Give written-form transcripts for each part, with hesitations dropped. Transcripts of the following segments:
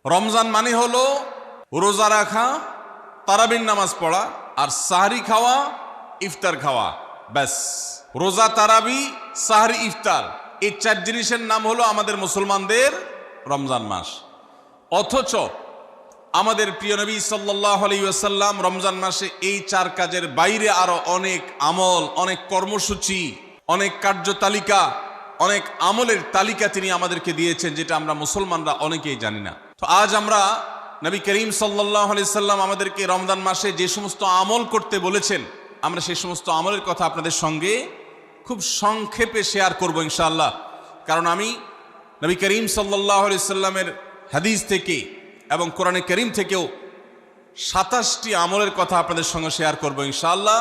রমজান মানে হলো রোজা রাখা, তারাবির নামাজ পড়া, আর সাহরি খাওয়া, ইফতার খাওয়া, ব্যাস। রোজা, তারাবি, সাহরি, ইফতার, এই 4 জিনিসের নাম হলো আমাদের মুসলমানদের রমজান মাস। অথচ আমাদের প্রিয় নবী সাল্লাল্লাহু আলাইহি ওয়াসাল্লাম রমজান মাসে এই 4 কাজের বাইরে আরো অনেক আমল, অনেক কর্মসূচি, অনেক কার্যতালিকা, অনেক আমলের তালিকা তিনি আমাদেরকে দিয়েছেন, যেটা আমরা মুসলমানরা অনেকেই জানি না। তো আজ আমরা নবী করিম সাল্লাল্লাহু আলাইহি সাল্লাম আমাদেরকে রমজান মাসে যে সমস্ত আমল করতে বলেছেন, আমরা সেই সমস্ত আমলের কথা আপনাদের সঙ্গে খুব সংক্ষেপে শেয়ার করব ইনশাআল্লাহ। কারণ আমি নবী করিম সাল্লাল্লাহু আলাইহি সাল্লামের হাদিস থেকে এবং কোরআনে করিম থেকেও 27টি আমলের কথা আপনাদের সঙ্গে শেয়ার করব ইনশাআল্লাহ,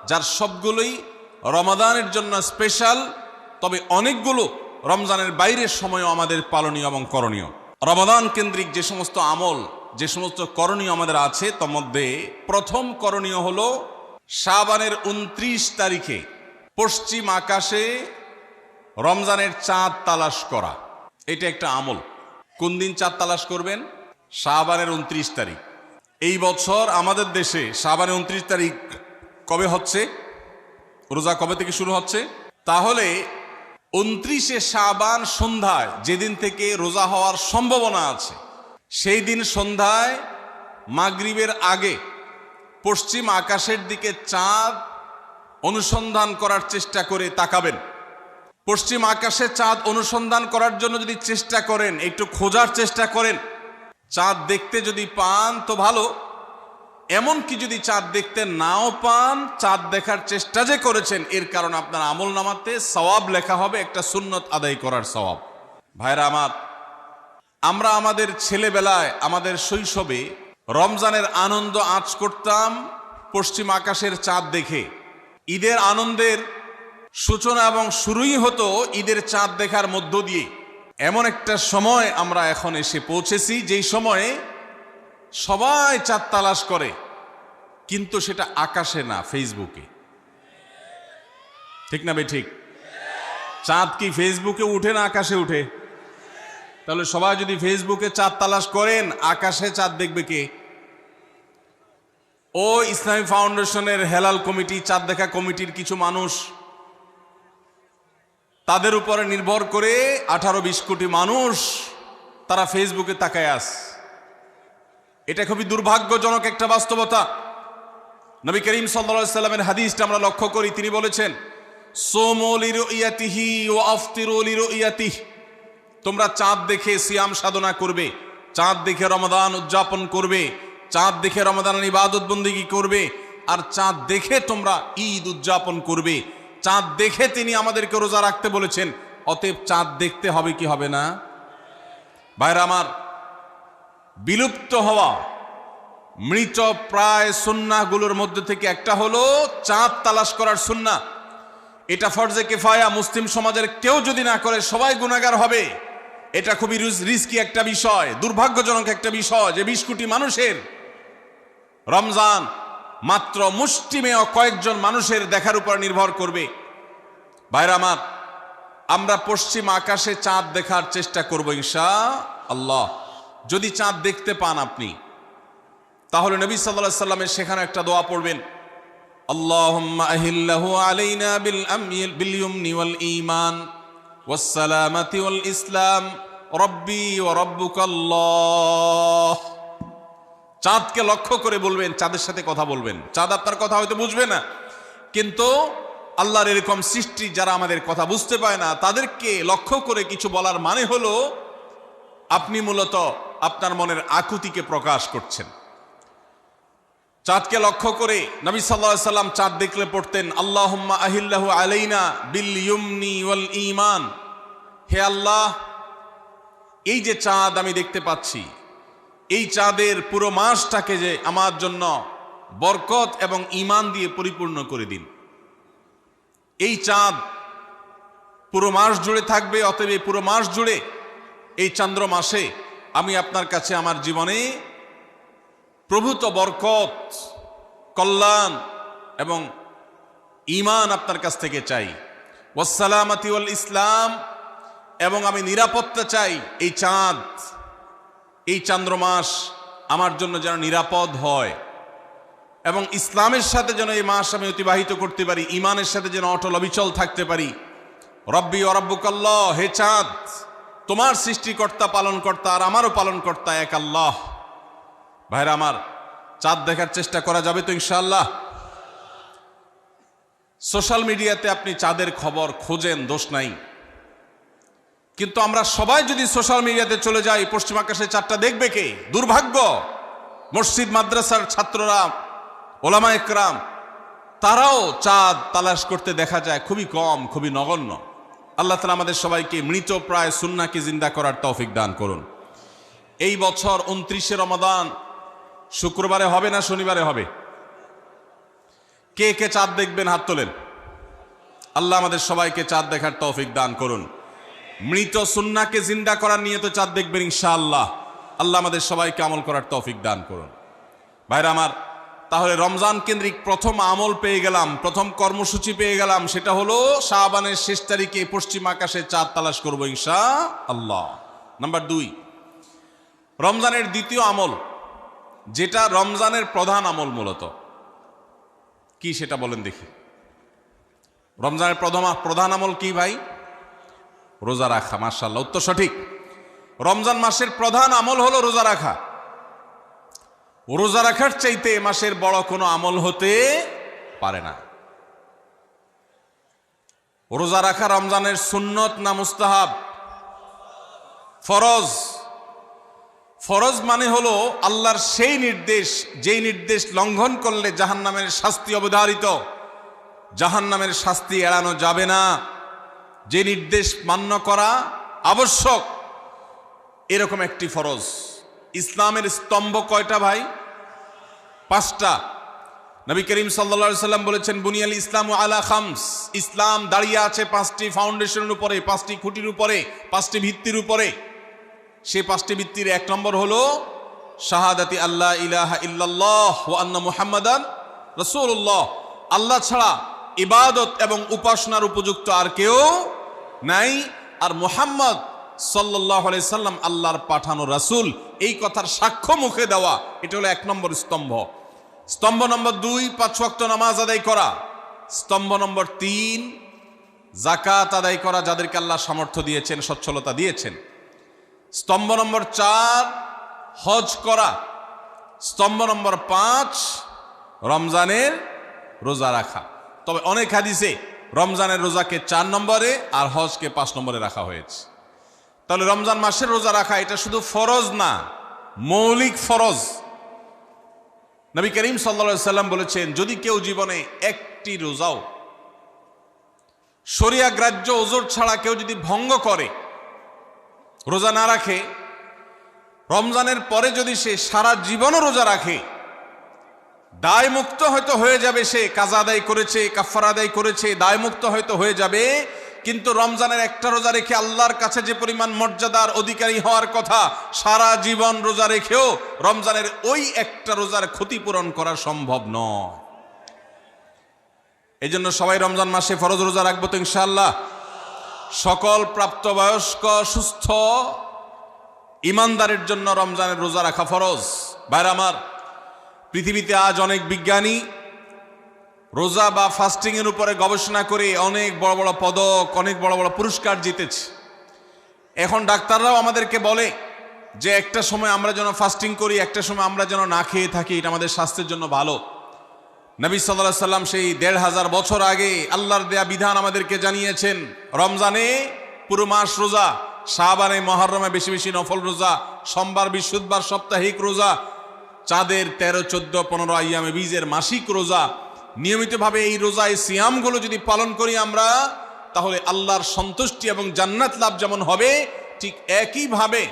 যার সবগুলোই রমাদানের জন্য স্পেশাল, তবে অনেকগুলো রমজানের বাইরের সময়ও আমাদের পালনীয় এবং করণীয়। রমাদান কেন্দ্রিক যে সমস্ত আমল, যে সমস্ত করণীয় আমাদের আছে, তার মধ্যে প্রথম করণীয় হলো শাবানের 29 তারিখে পশ্চিম আকাশে রমজানের চাঁদ তালাশ করা। এটা একটা আমল। কোন দিন চাঁদ তালাশ করবেন? শাবানের 29 তারিখ। এই বছর আমাদের দেশে শাবানের 29 তারিখ কবে হচ্ছে? রোজা কবে থেকে শুরু হচ্ছে? তাহলে 29শে শাবান সন্ধ্যায়, যেদিন থেকে রোজা হওয়ার সম্ভাবনা আছে, সেই দিন সন্ধ্যায় মাগরিবের আগে পশ্চিম আকাশের দিকে চাঁদ অনুসন্ধান করার চেষ্টা করে তাকাবেন। পশ্চিম আকাশে চাঁদ অনুসন্ধান করার জন্য যদি চেষ্টা করেন, একটু খোঁজার চেষ্টা করেন, চাঁদ দেখতে যদি পান তো ভালো, এমনকি যদি চাঁদ দেখতে নাও পান, চাঁদ দেখার চেষ্টা যে করেছেন এর কারণে আপনার আমল নামাতে সওয়াব লেখা হবে, একটা সুন্নত আদায় করার সওয়াব। ভাইরা আমার, আমরা আমাদের ছেলেবেলায়, আমাদের শৈশবে রমজানের আনন্দ আঁচ করতাম পশ্চিম আকাশের চাঁদ দেখে। ঈদের আনন্দের সূচনা এবং শুরুই হতো ঈদের চাঁদ দেখার মধ্য দিয়ে। এমন একটা সময় আমরা এখন এসে পৌঁছেছি, যেই সময়ে সবাই চাঁদ তালাশ করে, কিন্তু সেটা আকাশে না, ফেসবুকে। ঠিক না বে ঠিক? চাঁদ কি ফেসবুকে উঠে না আকাশে উঠে? তাহলে সবাই যদি ফেসবুকে চাঁদ তালাশ করেন, আকাশে চাঁদ দেখবে কে? ও ইসলামী ফাউন্ডেশনের হেলাল কমিটি, চাঁদ দেখা কমিটির কিছু মানুষ, তাদের উপরে নির্ভর করে 18-20 কোটি মানুষ তারা ফেসবুকে তাকায় আস। এটা খুবই দুর্ভাগ্যজনক একটা বাস্তবতা। নবী করিম সাল্লাল্লাহু আলাইহি সাল্লামের হাদিসটা আমরা লক্ষ্য করি, তিনি বলেছেন, সুমু লিরুইয়াতিহি ওয়া আফতিরু লিরুইয়াতিহি, তোমরা চাঁদ দেখে সিয়াম সাধনা করবে, চাঁদ দেখে রমাদান উদযাপন করবে, চাঁদ দেখে রমাদানের ইবাদত বন্দেগী করবে, আর চাঁদ দেখে তোমরা ঈদ উদযাপন করবে। চাঁদ দেখে তিনি আমাদেরকে রোজা রাখতে বলেছেন, অতএব চাঁদ দেখতে হবে কি হবে না? ভাইরা আমার, বিলুপ্ত হওয়া মৃত প্রায় সুন্নাহগুলোর মধ্যে থেকে একটা হলো চাঁদ তালাশ করার সুন্নাহ। এটা ফরজে কিফায়া, মুসলিম সমাজের কেউ যদি না করে সবাই গুনাহগার হবে। এটা খুবই রিস্কি একটা বিষয়, দুর্ভাগ্যজনক একটা বিষয় যে 20 কোটি মানুষের রমজান মাত্র মুষ্টিমেয় কয়েকজন মানুষের দেখার উপর নির্ভর করবে। ভাইরা আমার, আমরা পশ্চিম আকাশে চাঁদ দেখার চেষ্টা করব ইনশাআল্লাহ। যদি চাঁদ দেখতে পান আপনি, তাহলে নবী সাল্লাল্লাহু আলাইহি সাল্লামের সেখানে একটা দোয়া পড়বেন, আল্লাহুম্মা আহিল্লাহু আলাইনা বিল ইয়ুমনি ওয়াল ঈমান ওয়াস সালামাতি ওয়াল ইসলাম রব্বি ওয়া রাব্বুকাল্লাহ। চাঁদকে লক্ষ্য করে বলবেন, চাঁদের সাথে কথা বলবেন। চাঁদ আপনার কথা হয়তো বুঝবে না, কিন্তু আল্লাহর এরকম সৃষ্টি যারা আমাদের কথা বুঝতে পায় না, তাদেরকে লক্ষ্য করে কিছু বলার মানে হলো আপনি মূলত আপনার মনের আকুতিকে প্রকাশ করছেন। চাঁদকে লক্ষ্য করে নবী সাল্লাল্লাহু আলাইহি সাল্লাম চাঁদ দেখলে পড়তেন, আল্লাহুম্মা আহিল্লাহু আলাইনা বিল ইয়ুমনি ওয়াল ঈমান। হে আল্লাহ, এই যে চাঁদ আমি দেখতে পাচ্ছি, এই চাঁদের পুরো মাসটাকে যে আমার জন্য বরকত এবং ঈমান দিয়ে পরিপূর্ণ করে দিন। এই চাঁদ পুরো মাস জুড়ে থাকবে, অতএব এই পুরো মাস জুড়ে এই চন্দ্র মাসে আমি আপনার কাছে আমার জীবনে প্রভূত বরকত, কল্যাণ এবং ঈমান আপনার কাছ থেকে চাই। ওয়াস সালামাতি ওয়াল ইসলাম, এবং আমি নিরাপত্তা চাই এই চাঁদ, এই চান্দ্রমাস আমার জন্য যেন নিরাপদ হয় এবং ইসলামের সাথে যেন এই মাস আমি অতিবাহিত করতে পারি, ইমানের সাথে যেন অটল অবিচল থাকতে পারি। রব্বি ও রব্বুকাল্লাহ, হে চাঁদ, তোমার সৃষ্টিকর্তা পালনকর্তা আর আমারও পালনকর্তা এক আল্লাহ। ভাইরা আমার, চাঁদ দেখার চেষ্টা করা যাবে তো ইনশাআল্লাহ? সোশ্যাল মিডিয়াতে আপনি চাঁদের খবর খোঁজেন, দোষ নাই, কিন্তু আমরা সবাই যদি সোশ্যাল মিডিয়াতে চলে যাই, পশ্চিম আকাশে চাঁদটা দেখবে কে? দুর্ভাগ্য। মসজিদ মাদ্রাসার ছাত্ররা, ওলামা একরাম, তারাও চাঁদ তালাশ করতে দেখা যায় খুবই কম, খুবই নগণ্য। আল্লাহ তাআলা আমাদের সবাইকে মৃত প্রায় সুন্নাহকে জিন্দা করার তৌফিক দান করুন। এই বছর 29শে রমাদান শুক্রবারে হবে না শনিবারে হবে? কে কে চাঁদ দেখবেন হাত তোলেন। আল্লাহ আমাদের সবাইকে চাঁদ দেখার তৌফিক দান করুন। মৃত সুন্নাহকে জিন্দা করার নিয়ে তো চাঁদ দেখবেন ইনশাআল্লাহ। আল্লাহ আমাদের সবাইকে আমল করার তৌফিক দান করুন। ভাইরা আমার, তাহলে রমজান কেন্দ্রিক প্রথম আমল পেয়ে গেলাম, প্রথম কর্মসূচি পেয়ে গেলাম, সেটা হলো শাবানের শেষ তারিখে পশ্চিম আকাশে চাঁদ তালাশ করবো ইনশাআল্লাহ। নাম্বার 2, রমজানের দ্বিতীয় আমল, যেটা রমজানের প্রধান আমল মূলত, কি সেটা বলেন দেখি। রমজানের প্রধান আমল কি ভাই? রোজা রাখা। মাশাআল্লাহ, উত্তর সঠিক। রমজান মাসের প্রধান আমল হলো রোজা রাখা। রোজা রাখার চাইতে এ মাসের বড় কোনো আমল হতে পারে না। রোজা রাখা রমজানের সুন্নত না মুস্তাহাব? ফরজ। ফরজ মানে হলো আল্লাহর সেই নির্দেশ, যেই নির্দেশ লঙ্ঘন করলে জাহান্নামের শাস্তি অবধারিত, জাহান্নামের শাস্তি এড়ানো যাবে না, যে নির্দেশ মান্য করা আবশ্যক, এরকম একটি ফরজ। ইসলামের স্তম্ভ কয়টা ভাই? 5টা। নবী করিম সাল্লাল্লাহু আলাইহি সাল্লাম বলেছেন, বুনিয়াল ইসলামু আলা খামস, ইসলাম দাঁড়িয়ে আছে 5টি ফাউন্ডেশনের উপরে, 5টি খুঁটির উপরে, 5টি ভিত্তির উপরে। সেই 5টি ভিত্তির 1 নম্বর হলো শাহাদাতি আল্লাহ ইলাহা ইল্লাল্লাহ ওয়া আন্না মুহাম্মাদান রাসূলুল্লাহ, আল্লাহ ছাড়া ইবাদত এবং উপাসনার উপযুক্ত আর কেউ নাই, আর মুহাম্মদ সাল্লাল্লাহু আলাইহি সাল্লাম আল্লাহর পাঠানো রাসূল, এই কথার সাক্ষ্য মুখে দেওয়া, এটা হলো 1 নম্বর স্তম্ভ। স্তম্ভ নম্বর 2, 5 ওয়াক্ত নামাজ আদায় করা। স্তম্ভ নম্বর 3, যাকাত আদায় করা, যাদেরকে আল্লাহ সামর্থ্য দিয়েছেন, সচ্ছলতা দিয়েছেন। স্তম্ভ নম্বর 4, হজ করা। স্তম্ভ নম্বর 5, রমজানের রোজা রাখা। তবে অনেক হাদিসে রমজানের রোজাকে 4 নম্বরে আর হজকে 5 নম্বরে রাখা হয়েছে। তাহলে রমজান মাসের রোজা রাখা এটা শুধু ফরজ না, মৌলিক ফরজ। নবী করিম সাল্লাল্লাহু আলাইহি সাল্লাম বলেছেন, যদি কেউ জীবনে একটি রোজাও শরিয়া গ্রাহ্য ওজর ছাড়া কেউ যদি ভঙ্গ করে, রোজা না রাখে, রমজানের পরে যদি সে সারা জীবনও রোজা রাখে, দায় মুক্ত হয়তো হয়ে যাবে, সে কাজা আদায় করেছে, কাফারা আদায় করেছে, দায় মুক্ত হয়তো হয়ে যাবে, কিন্তু রমজানের একটা রোজা রেখে আল্লাহর কাছে যে পরিমাণ মর্যাদার অধিকারী হওয়ার কথা, সারা জীবন রোজা রেখেও রমজানের ওই একটা রোজার ক্ষতিপূরণ করা সম্ভব নয়। এই জন্য সবাই রমজান মাসে ফরজ রোজা রাখবো তো ইনশাআল্লাহ। সকল প্রাপ্তবয়স্ক সুস্থ ইমানদারের জন্য রমজানের রোজা রাখা ফরজ। ভাইরা আমার, পৃথিবীতে আজ অনেক বিজ্ঞানী রোজা বা ফাস্টিং এর উপরে গবেষণা করে অনেক বড় বড় পদক, অনেক বড় বড় পুরস্কার জিতেছে। এখন ডাক্তাররাও আমাদেরকে বলে যে একটা সময় আমরা যেন ফাস্টিং করি, একটা সময় আমরা যেন না খেয়ে থাকি, এটা আমাদের স্বাস্থ্যের জন্য ভালো। নবী সাল্লাল্লাহু আলাইহি সাল্লাম সেই 1500 বছর আগে আল্লাহর দেয়া বিধান আমাদেরকে জানিয়েছেন। রমজানে পুরো মাস রোজা, শাবানে মুহররমে বেশি বেশি নফল রোজা, সোমবার বৃহস্পতিবার সাপ্তাহিক রোজা, চাঁদের 13, 14, 15 আইয়ামে বীজের মাসিক রোজা। নিয়মিতভাবে এই রোজা, এই সিয়ামগুলো যদি পালন করি আমরা, তাহলে আল্লাহর সন্তুষ্টি এবং জান্নাত লাভ যেমন হবে, ঠিক একইভাবে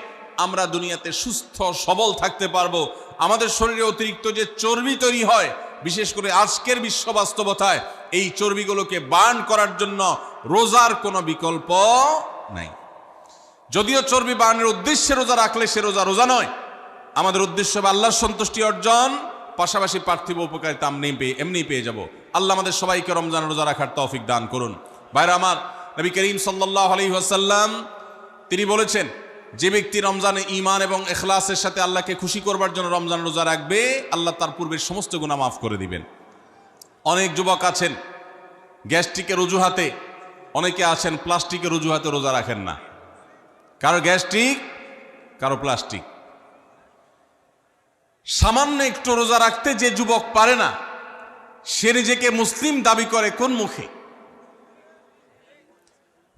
আমরা দুনিয়াতে সুস্থ সবল থাকতে পারবো। আমাদের শরীরে অতিরিক্ত যে চর্বি তৈরি হয়, বিশেষ করে আজকের বিশ্ব বাস্তবতায়, এই চর্বিগুলোকে বার্ন করার জন্য রোজার কোনো বিকল্প নাই। যদিও চর্বি বার্নের উদ্দেশ্যে রোজা রাখলে সে রোজা রোজা নয়। আমাদের উদ্দেশ্য হবে আল্লাহর সন্তুষ্টি অর্জন, পাশাপাশি পার্থিব উপকারিতা এমনি পেয়ে যাব। আল্লাহ আমাদের সবাইকে রমজান রোজা রাখার তৌফিক দান করুন। ভাইরা আমার, নবী করিম সাল্লাল্লাহু আলাইহি ওয়াসাল্লাম তিনি বলেছেন, যে ব্যক্তি রমজানে ঈমান এবং ইখলাসের সাথে আল্লাহকে খুশি করবার জন্য রমজান রোজা রাখবে, আল্লাহ তার পূর্বের সমস্ত গুনাহ মাফ করে দিবেন। অনেক যুবক আছেন গ্যাস্ট্রিকের অজুহাতে, অনেকে আছেন প্লাস্টিকের অজুহাতে রোজা রাখেন না। কারো গ্যাস্ট্রিক, কারো প্লাস্টিক। সামান্য একটু রোজা রাখতে যে যুবক পারে না, সে নিজেকে মুসলিম দাবি করে কোন মুখে?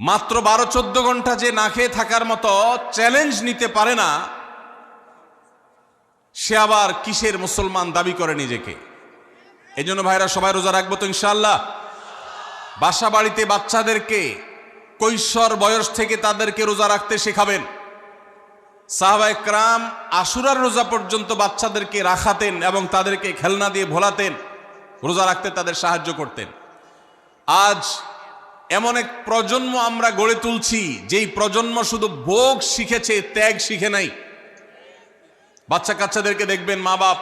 মাত্র 12-14 ঘন্টা যে না খেয়ে থাকার মতো চ্যালেঞ্জ নিতে পারে না, সে আবার কিসের মুসলমান দাবি করে নিজেকে? এই জন্য ভাইরা সবাই রোজা রাখবো তো ইনশাআল্লাহ। বাসা বাড়িতে বাচ্চাদেরকে কৈশোর বয়স থেকে তাদেরকে রোজা রাখতে শেখাবেন। সাহাবায়ে কেরাম আশুরার রোজা পর্যন্ত বাচ্চাদেরকে রাখাতেন এবং তাদেরকে খেলনা দিয়ে ভোলাতেন, রোজা রাখতে তাদের সাহায্য করতেন। আজ এমন এক প্রজন্ম আমরা গড়ে তুলছি, যেই প্রজন্ম শুধু ভোগ শিখেছে, ত্যাগ শিখে নাই। বাচ্চা কাচ্চাদেরকে দেখবেন মা বাপ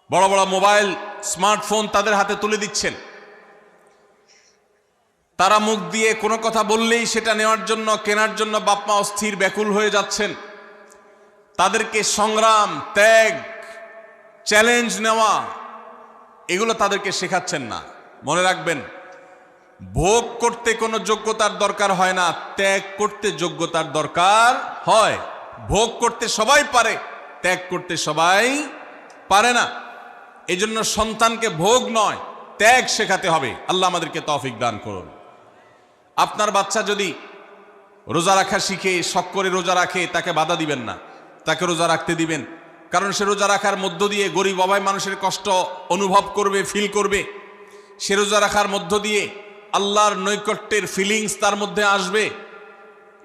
বড় বড় মোবাইল, স্মার্টফোন তাদের হাতে তুলে দিচ্ছেন। তারা মুখ দিয়ে কোনো কথা বললেই সেটা নেওয়ার জন্য, কেনার জন্য বাপ মা অস্থির ব্যাকুল হয়ে যাচ্ছেন। তাদেরকে সংগ্রাম, ত্যাগ, চ্যালেঞ্জ নেওয়া, এগুলো তাদেরকে শেখাচ্ছেন না। মনে রাখবেন, ভোগ করতে কোনো যোগ্যতার দরকার হয় না, ত্যাগ করতে যোগ্যতার দরকার হয়। ভোগ করতে সবাই পারে, ত্যাগ করতে সবাই পারে না। এই জন্য সন্তানকে ভোগ নয়, ত্যাগ শেখাতে হবে। আল্লাহ আমাদেরকে তৌফিক দান করুন। আপনার বাচ্চা যদি রোজা রাখা শিখে, শখ করে রোজা রাখে, তাকে বাধা দিবেন না, তাকে রোজা রাখতে দিবেন। কারণ সে রোজা রাখার মধ্য দিয়ে গরিব অভাব মানুষের কষ্ট অনুভব করবে, ফিল করবে। সে রোজা রাখার মধ্য দিয়ে আল্লাহর নৈকট্যের ফিলিংস তার মধ্যে আসবে,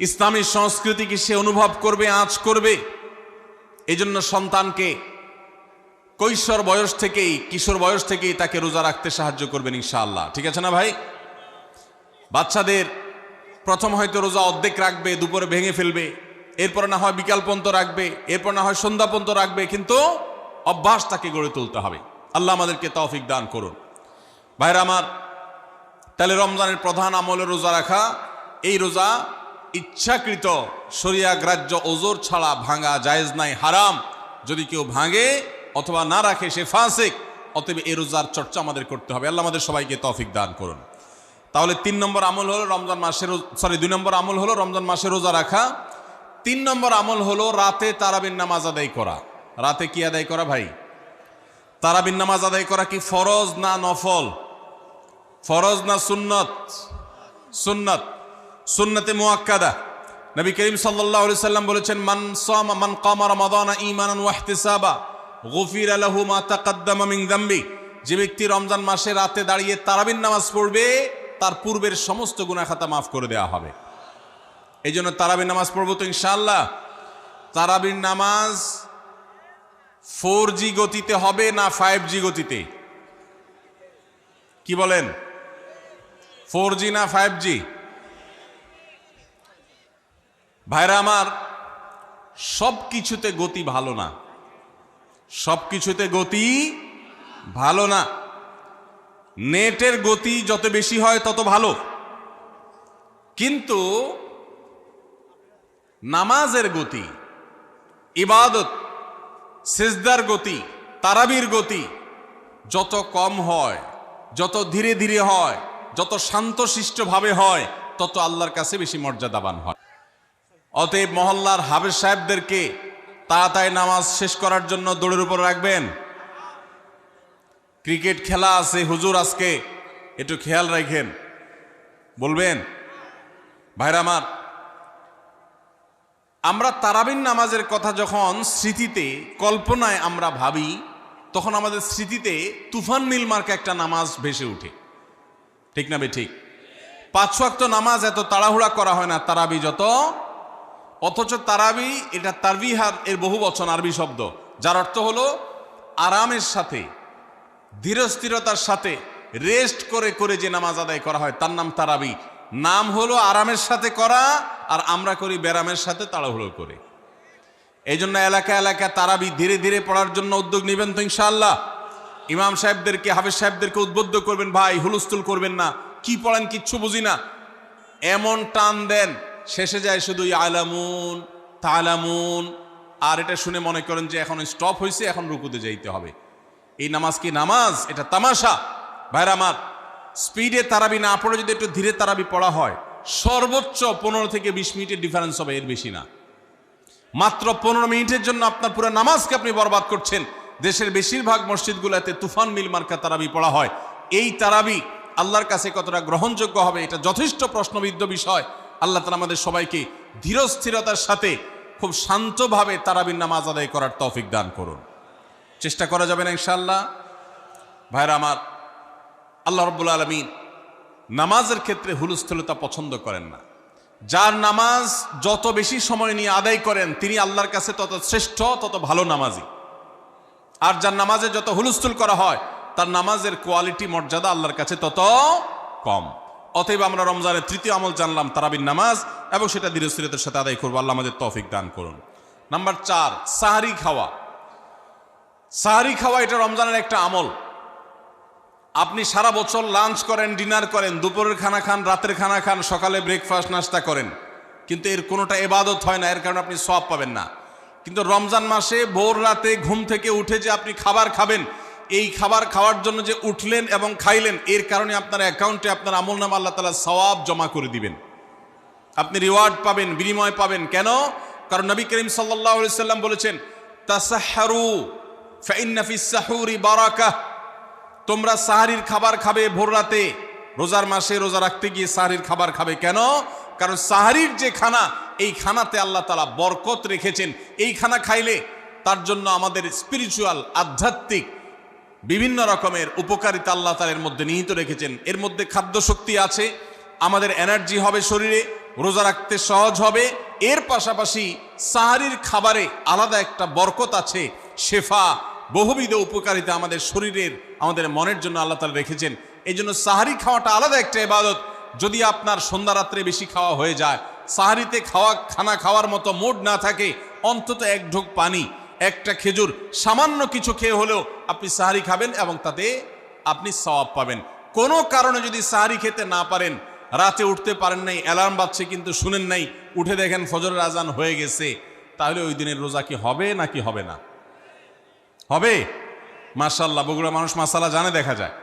ইসলামী সংস্কৃতিকে সে অনুভব করবে, আঁচ করবে। এই জন্য সন্তানকে কৈশোর বয়স থেকেই, কিশোর বয়স থেকেই তাকে রোজা রাখতে সাহায্য করবেন ইনশাআল্লাহ। ঠিক আছে না ভাই? বাচ্চাদের প্রথম হয়তো রোজা অর্ধেক রাখবে, দুপুরে ভেঙে ফেলবে, এরপর না হয় বিকাল পর্যন্ত রাখবে, এরপর না হয় সন্ধ্যা পর্যন্ত রাখবে, কিন্তু অভ্যাস তাকে গড়ে তুলতে হবে। আল্লাহ আমাদেরকে তৌফিক দান করুন। ভাইরা আমার, তাহলে রমজানের প্রধান আমলে রোজা রাখা। এই রোজা ইচ্ছাকৃত শরিয়া গ্রাহ্য ওজর ছাড়া ভাঙা জায়েজ নাই, হারাম। যদি কেউ ভাঙে অথবা না রাখে সে ফাসিক। অতএব এই রোজার চর্চা আমাদের করতে হবে। আল্লাহ আমাদের সবাইকে তৌফিক দান করুন। তাহলে 3 নম্বর আমল হলো রমজান মাসের, 2 নম্বর আমল হলো রমজান মাসে রোজা রাখা। 3 নম্বর আমল হলো রাতে তারাবির নামাজ আদায় করা। রাতে কি আদায় করা ভাই? তারাবির নামাজ আদায় করা কি ফরজ না নফল? ফরজ না সুন্নত? সুন্নত, সুন্নতে মুআক্কাদা। নবী করিম সাল্লাল্লাহু আলাইহি সাল্লাম বলেছেন, মান কামা রমাদানা ঈমানান ওয়া ইহতিসাবা গুফিরা লাহু মা তাকাদ্দামা মিন যামবি। যে ব্যক্তি রমজান মাসে রাতে দাঁড়িয়ে তারাবির নামাজ পড়বে, তার পূর্বের সমস্ত গুনাহ খাতা মাফ করে দেওয়া হবে। এই জন্য তারাবির নামাজ পড়বো তো ইনশাআল্লাহ। তারাবির নামাজ 4G গতিতে হবে না 5G গতিতে? কি বলেন? 4G না 5G? ভাইরা আমার, সব কিছুতে গতি ভালো না, সব কিছুতে গতি ভালো না। নেটের গতি যত বেশি হয় তত ভালো, কিন্তু নামাজের গতি, ইবাদত, সিজদার গতি, তারাবির গতি যত কম হয়, যত ধীরে ধীরে হয়, যত শান্তশিষ্টভাবে হয়, তত আল্লাহর কাছে বেশি মর্যাদাবান হয়। অতএব মহল্লার হাফেজ সাহেবদেরকে তাড়াতাড়ি নামাজ শেষ করার জন্য দৌড়ের উপর রাখবেন। ক্রিকেট খেলা আছে হুজুর, আজকে একটু খেয়াল রাখেন, বলবেন। ভাইরা আমার, আমরা তারাবির নামাজের কথা যখন স্মৃতিতে, কল্পনায় আমরা ভাবি, তখন আমাদের স্মৃতিতে তুফান মিল মার্কা একটা নামাজ ভেসে উঠে। ঠিক না বে ঠিক? 5 ওয়াক্ত নামাজ এত তাড়াহুড়া করা হয় না তারাবি যত। অথচ তারাবি এটা তারবিহার এর বহু বচন, আরবি শব্দ, যার অর্থ হলো আরামের সাথে, ধীরস্থিরতার সাথে, রেস্ট করে করে যে নামাজ আদায় করা হয় তার নাম তারাবি। নাম হলো আরামের সাথে করা, আর আমরা করি ব্যারামের সাথে তাড়াহুড়ো করে। এই জন্য এলাকা এলাকা তারাবি ধীরে ধীরে পড়ার জন্য উদ্যোগ নেবেন তো ইনশাআল্লাহ। ইমাম সাহেবদেরকে, হাফেজ সাহেবদেরকে উদ্বুদ্ধ করবেন, ভাই হুলস্থুল করবেন না, কি পড়েন কিচ্ছু বুঝি না, এমন টান দেন শেষে যায় শুধু ইয়ালামুন তালামুন, আর এটা শুনে মনে করেন যে এখন স্টপ হয়েছে, এখন রুকুতে যাইতে হবে। এই নামাজ কি নামাজ? এটা তামাশা। ভাইরা আমার, স্পিডে তারাবি না পড়ে যদি একটু ধীরে তারাবি পড়া হয়, সর্বোচ্চ 15 থেকে 20 মিনিটের ডিফারেন্স হবে, এর বেশি না। মাত্র 15 মিনিটের জন্য আপনার পুরো নামাজকে আপনি বরবাদ করছেন। দেশের বেশিরভাগ মসজিদগুলোতে তুফান মিল মার্কা তারাবি পড়া হয়। এই তারাবি আল্লাহর কাছে কতটা গ্রহণযোগ্য হবে, এটা যথেষ্ট প্রশ্নবিদ্ধ বিষয়। আল্লাহ তাআলা আমাদের সবাইকে ধীরস্থিরতার সাথে খুব শান্তভাবে তারাবির নামাজ আদায় করার তৌফিক দান করুন। চেষ্টা করা যাবে না ইনশাআল্লাহ? ভাইরা আমার, আল্লাহ রাব্বুল আলামিন নামাজের ক্ষেত্রে হুলস্থুলতা পছন্দ করেন না। যার নামাজ যত বেশি সময় নিয়ে আদায় করেন তিনি আল্লাহর কাছে তত শ্রেষ্ঠ, তত ভালো নামাজি। আর যার নামাজে যত হুলস্থুল করা হয় তার নামাজের কোয়ালিটি, মর্যাদা আল্লাহর কাছে তত কম। অতএব আমরা রমজানের তৃতীয় আমল জানলাম তারাবির নামাজ, এবং সেটা ধীরস্থিরতার সাথে আদায় করবো। আল্লাহ আমাদের তৌফিক দান করুন। নাম্বার 4, সাহারি খাওয়া। সাহারি খাওয়া এটা রমজানের একটা আমল। আপনি সারা বছর লাঞ্চ করেন, ডিনার করেন, দুপুরের খানা খান, রাতের খানা খান, সকালে ব্রেকফাস্ট নাস্তা করেন, কিন্তু এর কোনোটা ইবাদত হয় না, এর কারণে আপনি সওয়াব পাবেন না। কিন্তু রমজান মাসে ভোর রাতে ঘুম থেকে উঠে যে আপনি খাবার খাবেন, এই খাবার খাওয়ার জন্য যে উঠলেন এবং খাইলেন, এর কারণে আপনার অ্যাকাউন্টে আপনার আমলনামা আল্লাহ তাআলা সওয়াব জমা করে দিবেন। আপনি রিওয়ার্ড পাবেন, বিনিময় পাবেন। কেন? কারণ নবী করিম সাল্লাল্লাহু আলাইহি সাল্লাম বলেছেন, তাসাহহারু ফাইন্না ফিস সাহুরি বারাকাহ। তোমরা সাহারির খাবার খাবে ভোর রাতে, রোজার মাসে রোজা রাখতে গিয়ে সাহারির খাবার খাবে। কেন? কারণ সাহারির যে খানা, এই খানাতে আল্লাহ তাআলা বরকত রেখেছেন। এই খানা খাইলে তার জন্য আমাদের স্পিরিচুয়াল, আধ্যাত্মিক বিভিন্ন রকমের উপকারিতা আল্লাহ তাআলা এর মধ্যে নিহিত রেখেছেন। এর মধ্যে খাদ্য শক্তি আছে, আমাদের এনার্জি হবে শরীরে, রোজা রাখতে সহজ হবে। এর পাশাপাশি সাহারির খাবারে আলাদা একটা বরকত আছে, শেফা, বহুবিধ উপকারিতা আমাদের শরীরের, আমাদের মনের জন্য আল্লাহ তাআলা রেখেছেন। এই জন্য সাহারি খাওয়াটা আলাদা একটা ইবাদত। যদি আপনার সন্ধ্যা রাত্রে বেশি খাওয়া হয়ে যায়, সাহারিতে খানা খাওয়ার মতো মুড না থাকে, অন্তত এক ঢোক পানি, একটা খেজুর, সামান্য কিছু খেয়ে হলেও আপনি সাহারি খাবেন এবং তাতে আপনি সওয়াব পাবেন। কোনো কারণে যদি সাহারি খেতে না পারেন, রাতে উঠতে পারেন নাই, অ্যালার্ম বাজছে কিন্তু শুনেন নাই, উঠে দেখেন ফজরের আজান হয়ে গেছে, তাহলে ওই দিনের রোজা কি হবে নাকি হবে না? হবে। মাশাআল্লাহ, বগুড়া মানুষ মাসালা জানে, দেখা যায়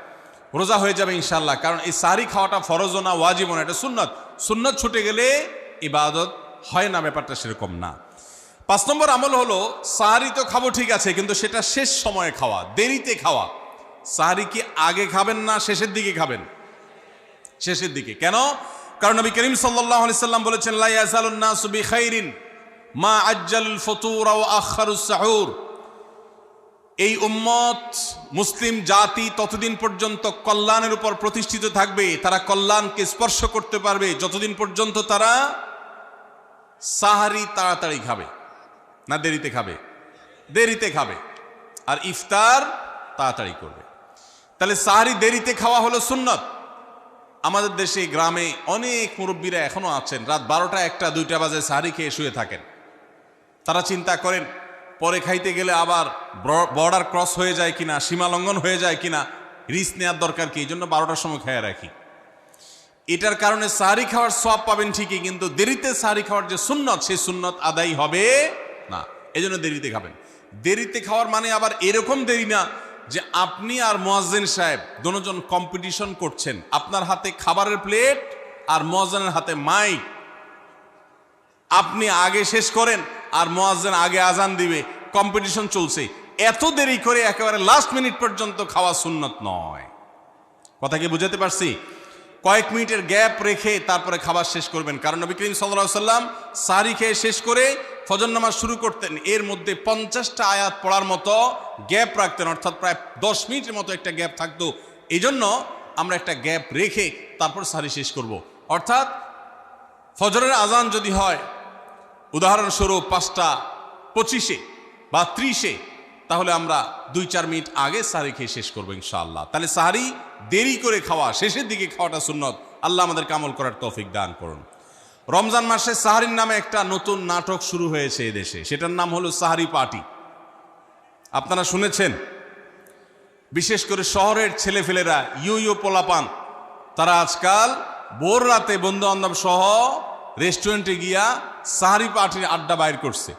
রোজা হয়ে যাবে ইনশাআল্লাহ। কারণ এই সাহারি খাওয়াটা ফরজও না, ওয়াজিবও না, এটা সুন্নত। সুন্নত ছুটে গেলে ইবাদত হয় না, ব্যাপারটা সেরকম না। 5 নম্বর আমল হলো, সাহারি তো খাবো ঠিক আছে, কিন্তু সেটা শেষ সময়ে খাওয়া, দেরিতে খাওয়া। সাহারি কি আগে খাবেন না শেষের দিকে খাবেন? শেষের দিকে। কেন? কারণ নবী করিম সাল্লাল্লাহু আলাইহি সাল্লাম বলেছেন, লা ইয়াজালুন নাসু বিখাইরিন মা আজ্জালুল ফুতুর ওয়া আখারুস সাহুর। এই উম্মত, মুসলিম জাতি ততদিন পর্যন্ত কল্যাণের উপর প্রতিষ্ঠিত থাকবে, তারা কল্যাণকে স্পর্শ করতে পারবে যতদিন পর্যন্ত তারা সাহারি তাড়াতাড়ি খাবে না দেরিতে খাবে? দেরিতে খাবে। আর ইফতার তাড়াতাড়ি করবে। তাহলে সাহারি দেরিতে খাওয়া হলো সুন্নত। আমাদের দেশে গ্রামে অনেক মুরব্বীরা এখনো আছেন, রাত 12টা, 1টা, 2টা বাজে সাহারি খেয়ে শুয়ে থাকেন। তারা চিন্তা করেন পরে খাইতে গেলে আবার বর্ডার ক্রস হয়ে যায় কিনা, সীমা লঙ্ঘন হয়ে যায় কিনা, রিস্ক নেওয়ার দরকার কি, এই জন্য 12টার সময় খেয়ে রাখি। এটার কারণে সাহারি খাওয়ার সওয়াব পাবেন ঠিকই, কিন্তু দেরিতে সাহারি খাওয়ার যে সুন্নত, সেই সুন্নত আদায় হবে না। এই জন্য দেরিতে খাবেন। দেরিতে খাওয়ার মানে আবার এরকম দেরি না যে আপনি আর মুয়াজ্জিন সাহেব দুজন কম্পিটিশন করছেন, আপনার হাতে খাবারের প্লেট আর মুয়াজ্জিনের হাতে মাইক, আপনি আগে শেষ করেন আর মুয়াজ্জিন আগে আজান দিবে, কম্পিটিশন চলছে। এত দেরি করে একেবারে লাস্ট মিনিট পর্যন্ত খাওয়া সুন্নত নয়। কথা কি বুঝাতে পারছি? কয়েক মিনিটের গ্যাপ রেখে তারপরে খাবার শেষ করবেন। কারণ নবী করিম সাল্লাল্লাহু আলাইহি সাল্লাম সাহারি খেয়ে শেষ করে ফজর নামাজ শুরু করতেন, এর মধ্যে 50টা আয়াত পড়ার মতো গ্যাপ রাখতেন, অর্থাৎ প্রায় 10 মিনিটের মতো একটা গ্যাপ থাকতো। এই জন্য আমরা একটা গ্যাপ রেখে তারপর সাহারি শেষ করব। অর্থাৎ ফজরের আজান যদি হয় উদাহরণস্বরূপ 5টা 25-এ বা 30-এ, তাহলে আমরা 2-4 মিনিট আগে সাহারি খেয়ে শেষ করবো ইনশাআল্লাহ। তাহলে সাহারি দেরি করে খাওয়া, শেষের দিকে খাওয়াটা সুন্নত। আল্লাহ আমাদেরকে আমল করার তৌফিক দান করুন। রমজান মাসে সাহারির নামে একটা নতুন নাটক শুরু হয়েছে এদেশে, সেটার নাম হলো সাহারি পার্টি। আপনারা শুনেছেন? বিশেষ করে শহরের ছেলেফেলেরা, ইউ পোলাপান, তারা আজকাল ভোর রাতে বন্ধু বান্ধব সহ রেস্টুরেন্টে গিয়া সাহারি পার্টির আড্ডা বাইর করছে।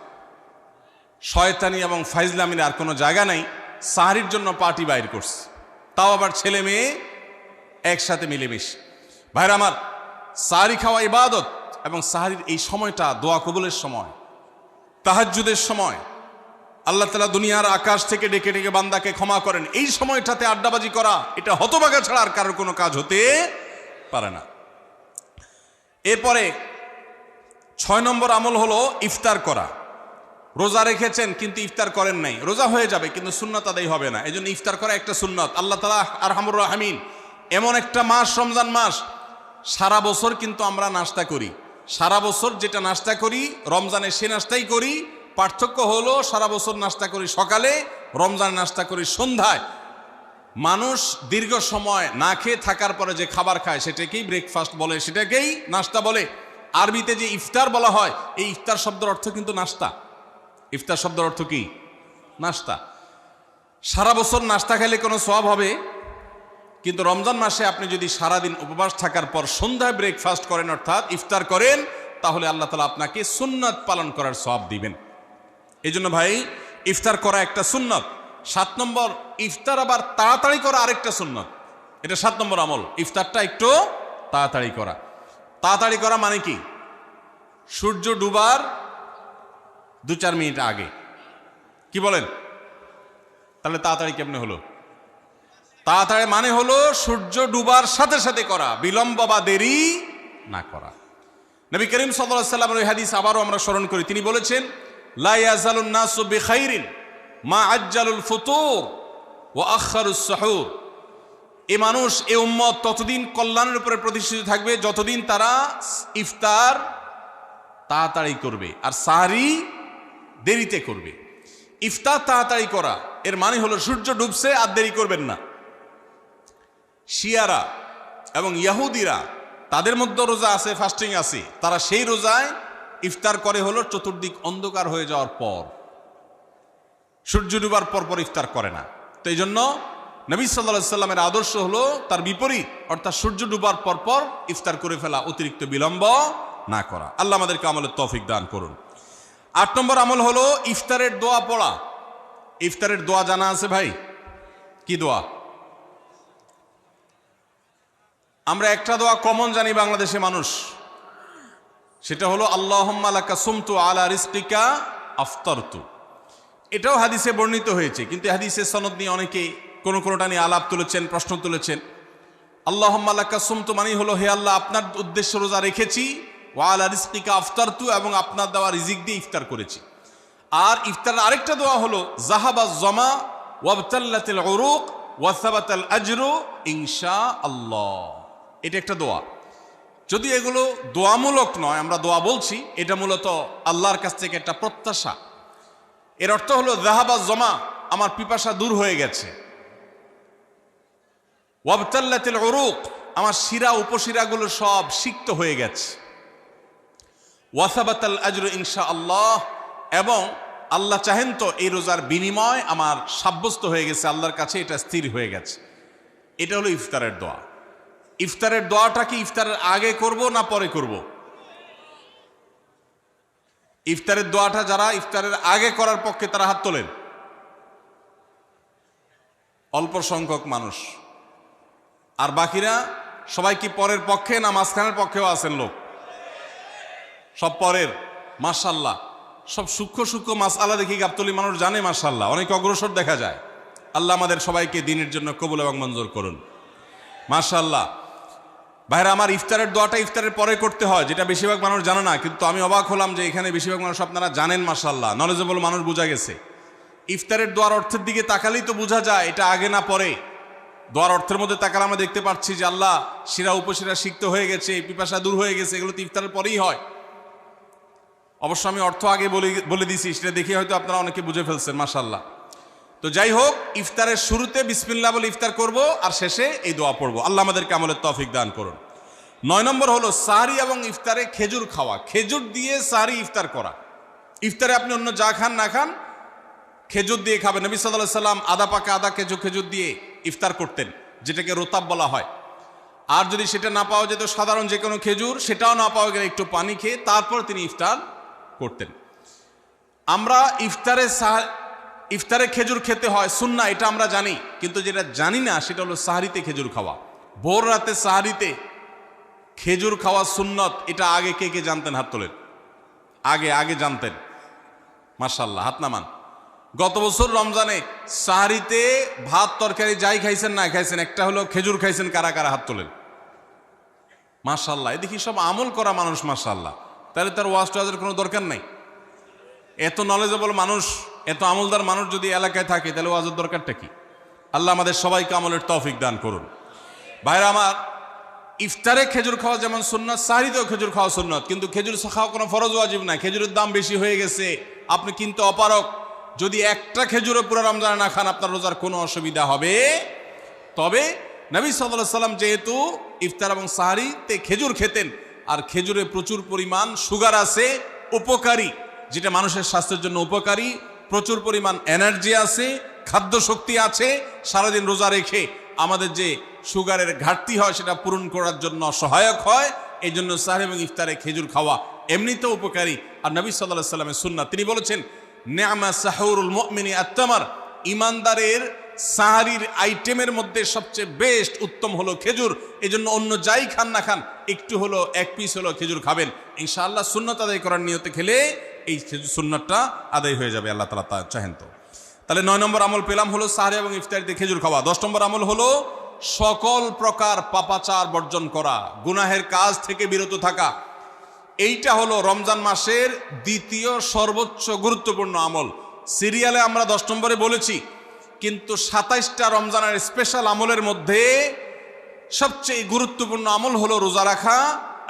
শয়তানি এবং ফাইজলামির আর কোনো জায়গা নাই, সাহারির জন্য পার্টি বাইর করছে, তাও আবার ছেলে মেয়ে একসাথে মিলেমিশে। ভাইরা আমার, সাহারি খাওয়া ইবাদত, এবং সাহারির এই সময়টা দোয়া কবুলের সময়, তাহাজ্জুদের সময়। আল্লাহ তাআলা দুনিয়ার আকাশ থেকে ডেকে ডেকে বান্দাকে ক্ষমা করেন। এই সময়টাতে আড্ডাবাজি করা, এটা হতভাগা ছাড়া আর কারোর কোনো কাজ হতে পারে না। এরপরে 6 নম্বর আমল হলো ইফতার করা। রোজা রেখেছেন কিন্তু ইফতার করেন নাই, রোজা হয়ে যাবে কিন্তু সুন্নাত আদায় হবে না, এজন্য ইফতার করা একটা সুন্নাত। আল্লাহ তাআলা আরহামুর রাহিমিন, এমন একটা মাস রমজান মাস, সারা বছর কিন্তু আমরা নাস্তা করি, সারা বছর যেটা নাস্তা করি রমজানে সে নাস্তাই করি। পার্থক্য হলো সারা বছর নাস্তা করি সকালে, রমজান নাস্তা করি সন্ধ্যায়। মানুষ দীর্ঘ সময় না খেয়ে থাকার পরে যে খাবার খায় সেটাকেই ব্রেকফাস্ট বলে, সেটাকেই নাস্তা বলে। আরবিতে যে ইফতার বলা হয়, এই ইফতার শব্দের অর্থ কিন্তু নাস্তা। ইফতার শব্দের অর্থ কি? নাস্তা। সারা বছর নাস্তা খেলে কোনো সওয়াব হবে, কিন্তু রমজান মাসে আপনি যদি সারাদিন উপবাস থাকার পর সন্ধ্যায় ব্রেকফাস্ট করেন, অর্থাৎ ইফতার করেন, তাহলে আল্লাহ তাআলা আপনাকে সুন্নাত পালন করার সওয়াব দিবেন। এই জন্য ভাই, ইফতার করা একটা সুন্নাত। 7 নম্বর, ইফতার আবার তাড়াতাড়ি করা আরেকটা সুন্নাত। এটা 7 নম্বর আমল, ইফতারটা একটু তাড়াতাড়ি করা। তাড়াতাড়ি করা মানে কি? সূর্য ডুবার 2-4 মিনিট আগে। কি বলেন? তাহলে তাড়াতাড়ি কেমনে হলো? তাড়াতাড়ি মানে হলো সূর্য ডুবার সাথে সাথে করা, বিলম্ব বা দেরি না করা। নবী করিম সাল্লাল্লাহু আলাইহি ওয়াসাল্লামের ওই হাদিস আবারও আমরা স্মরণ করি। তিনি বলেছেন, লা ইয়াজালুন নাসু বিখাইরিন মা আজ্জালুল ফুতুর ওয়া আখারুস সুহুর। এই মানুষ, এই উম্মত ততদিন কল্যাণের উপরে প্রতিষ্ঠিত থাকবে যতদিন তারা ইফতার তাড়াতাড়ি করবে আর সাহরি দেরিতে করবে। ইফতার তাড়াতাড়ি করা এর মানে হলো সূর্য ডুবছে আর দেরি করবেন না। শিয়ারা এবং ইহুদিরা, তাদের মধ্যে রোজা আছে, ফাস্টিং আছে, তারা সেই রোজায় ইফতার করে হলো চতুর্দিক অন্ধকার হয়ে যাওয়ার পর, সূর্য ডুবার পর পর ইফতার করে না। তো এই জন্য নবী সাল্লাল্লাহু আলাইহি সাল্লামের আদর্শ হলো তার বিপরীত, অর্থাৎ সূর্য ডুবার পর পর ইফতার করে ফেলা, অতিরিক্ত বিলম্ব না করা। আল্লাহ আমাদেরকে আমলের তৌফিক দান করুন। 8 নম্বর আমল হলো ইফতারের দোয়া পড়া। ইফতারের দোয়া জানা আছে ভাই? কি দোয়া? আমরা একটা দোয়া কমন জানি বাংলাদেশে মানুষ, সেটা হলো আল্লাহুম্মা লাকা সুমতু আলা রিজকিকা আফতারতু। এটাও হাদিসে বর্ণিত হয়েছে, কিন্তু হাদিসের সনদ নিয়ে অনেকে কোনোটা নিয়ে আলাপ তুলেছেন, প্রশ্ন তুলেছেন। আল্লাহুম্মা লাকা সুমতু মানে হলো, হে আল্লাহ, আপনার উদ্দেশ্যে রোজা রেখেছি, ওয়া আলা রিজকিকা আফতারতু, এবং আপনার দেওয়া রিজিক দিয়ে ইফতার করেছি। আর ইফতারের আরেকটা দোয়া হলো যাহাবাজ জামা ওয়াবতাল্লাতিল উরুক ওয়া সাবাতাল আজরু ইনশাআল্লাহ। এটা একটা দোয়া। যদি এগুলো দোয়ামূলক নয়, আমরা দোয়া বলছি, এটা মূলত আল্লাহর কাছ থেকে একটা প্রত্যাশা। এর অর্থ হলো যাহাবাজ জামা, আমার পিপাসা দূর হয়ে গেছে, ওয়াবতাল্লাতিল উরুক, আমার শিরা উপশিরাগুলো সব সিক্ত হয়ে গেছে, ওয়াসাবাতাল আজরু ইনশাআল্লাহ, এবং আল্লাহ চাহেন তো এই রোজার বিনিময় আমার সাব্যস্ত হয়ে গেছে আল্লাহর কাছে, এটা স্থির হয়ে গেছে। এটা হলো ইফতারের দোয়া। ইফতারের দোয়াটা কি ইফতারের আগে করব না পরে করব? ইফতারের দোয়াটা যারা ইফতারের আগে করার পক্ষে তারা হাত তোলেন। অল্প সংখ্যক মানুষ, আর বাকিরা সবাই কি পরের পক্ষে না মাঝখানের পক্ষেও আছেন লোক? সব পরের। মাশাআল্লাহ, সব সূক্ষ্ম সূক্ষ্ম মাসআলা দেখি গাবতলী মানুষ জানে, মাশাআল্লাহ, অনেক অগ্রসর দেখা যায়। আল্লাহ আমাদের সবাইকে দ্বীনের জন্য কবুল এবং মঞ্জুর করুন, মাশাআল্লাহ। ভাইরা আমার, ইফতারের দোয়াটা ইফতারের পরে করতে হয়, যেটা বেশিরভাগ মানুষ জানে না, কিন্তু আমি অবাক হলাম যে এখানে বেশিরভাগ মানুষ আপনারা জানেন, মাশাআল্লাহ, নলেজেবল মানুষ, বোঝা গেছে। ইফতারের দোয়ার অর্থের দিকে তাকালেই তো বোঝা যায় এটা আগে না পরে। দোয়ার অর্থের মধ্যে তাকালে আমরা দেখতে পাচ্ছি যে আল্লাহ শিরা উপশিরা সিক্ত হয়ে গেছে, পিপাসা দূর হয়ে গেছে, এগুলো তো ইফতারের পরেই হয়। অবশ্য আমি অর্থ আগে বলে দিছি, সেটা দেখে হয়তো আপনারা অনেকে বুঝে ফেলছেন, মাশাআল্লাহ। তো যাই হোক, ইফতারের শুরুতে বিসমিল্লাহ বলে ইফতার করব, আর শেষে এই দোয়া পড়ব। আল্লাহ আমাদেরকে আমলের তৌফিক দান করুন। 9 নম্বর হলো সাহরি এবং ইফতারে খেজুর খাওয়া। খেজুর দিয়ে সাহরি ইফতার করা। ইফতারে আপনি অন্য যা খান না খান, খেজুর দিয়ে খাবেন। নবী সাল্লাল্লাহু আলাইহি সাল্লাম আদা পাকা আদা খেজুর দিয়ে ইফতার করতেন, যেটাকে রোতাব বলা হয়। আর যদি সেটা না পাওয়া যেত সাধারণ যে কোনো খেজুর, সেটাও না পাওয়া গেলে একটু পানি খেয়ে তারপর তিনি ইফতার করতেন। আমরা ইফতারে খেজুর খেতে হয় সুন্নাহ, এটা আমরা জানি, কিন্তু যেটা জানি না সেটা হলো সাহারিতে খেজুর খাওয়া। ভোর রাতে সাহারিতে খেজুর খাওয়া সুন্নত, এটা আগে কে কে জানতেন? হাত তোলেন। আগে জানতেন? মাশাআল্লাহ, হাত নামান। গত বছর রমজানে সাহারিতে ভাত তরকারি যাই খাইছেন না খাইছেন, একটা হলো খেজুর খাইছেন, কারা কারা হাত তোলেন? মাশাআল্লাহ, এদিকে সব আমল করা মানুষ, মাশাআল্লাহ। তাহলে তার ওয়াজ টোয়াজের কোনো দরকার নাই। এত নলেজেবল মানুষ, এত আমলদার মানুষ যদি এলাকায় থাকে, তাহলে ওয়াজের দরকারটা কি? আল্লাহ আমাদের সবাইকে আমলের তৌফিক দান করুন। ভাইরা আমার, ইফতারে খেজুর খাওয়া যেমন সুন্নাত, সাহরিতেও খেজুর খাওয়া সুন্নাত, কিন্তু খেজুর খাওয়া কোনো ফরজ ওয়াজিব না। খেজুরের দাম বেশি হয়ে গেছে, আপনি কিন্তু অপারক। যদি একটা খেজুরও পুরো রমজানে না খান, আপনার রোজার কোনো অসুবিধা হবে। তবে নবী সাল্লাল্লাহু আলাইহি সাল্লাম যেহেতু ইফতার এবং সাহরিতে খেজুর খেতেন, আর খেজুরে প্রচুর পরিমাণ সুগার আছে, উপকারী, যেটা মানুষের স্বাস্থ্যের জন্য উপকারী, প্রচুর পরিমাণ এনার্জি আছে, খাদ্য শক্তি আছে, সারাদিন রোজা রেখে আমাদের যে সুগারের ঘাটতি হয় সেটা পূরণ করার জন্য সহায়ক হয়। এই জন্য সাহরি এবং ইফতারে খেজুর খাওয়া এমনিতেও উপকারী। আর নবী সাল্লাল্লাহু আলাইহি সাল্লামের সুন্নাত, তিনি বলেছেন নি'মা সাহুরুল মুমিনি আত-তামার, ইমানদারের সাহারির আইটেমের মধ্যে সবচেয়ে বেস্ট উত্তম হলো খেজুর। এই জন্য অন্য যাই খান না খান, একটু হলো, এক পিস হলো খেজুর খাবেন, ইনশাআল্লাহ সুন্নাত আদায় করার নিয়তে খেলে এই সুন্নাতটা আদায় হয়ে যাবে, আল্লাহ তাআলা তা চাহেন তো। তাহলে 9 নম্বর আমল পেলাম হলো সাহরি এবং ইফতারিতে খেজুর খাওয়া। 10 নম্বর আমল হলো সকল প্রকার পাপাচার বর্জন করা, গুনাহের কাজ থেকে বিরত থাকা। এইটা হলো রমজান মাসের দ্বিতীয় সর্বোচ্চ গুরুত্বপূর্ণ আমল। সিরিয়ালে আমরা 10 নম্বরে বলেছি, কিন্তু 27টা রমজানের স্পেশাল আমলের মধ্যে সবচেয়ে গুরুত্বপূর্ণ আমল হলো রোজা রাখা,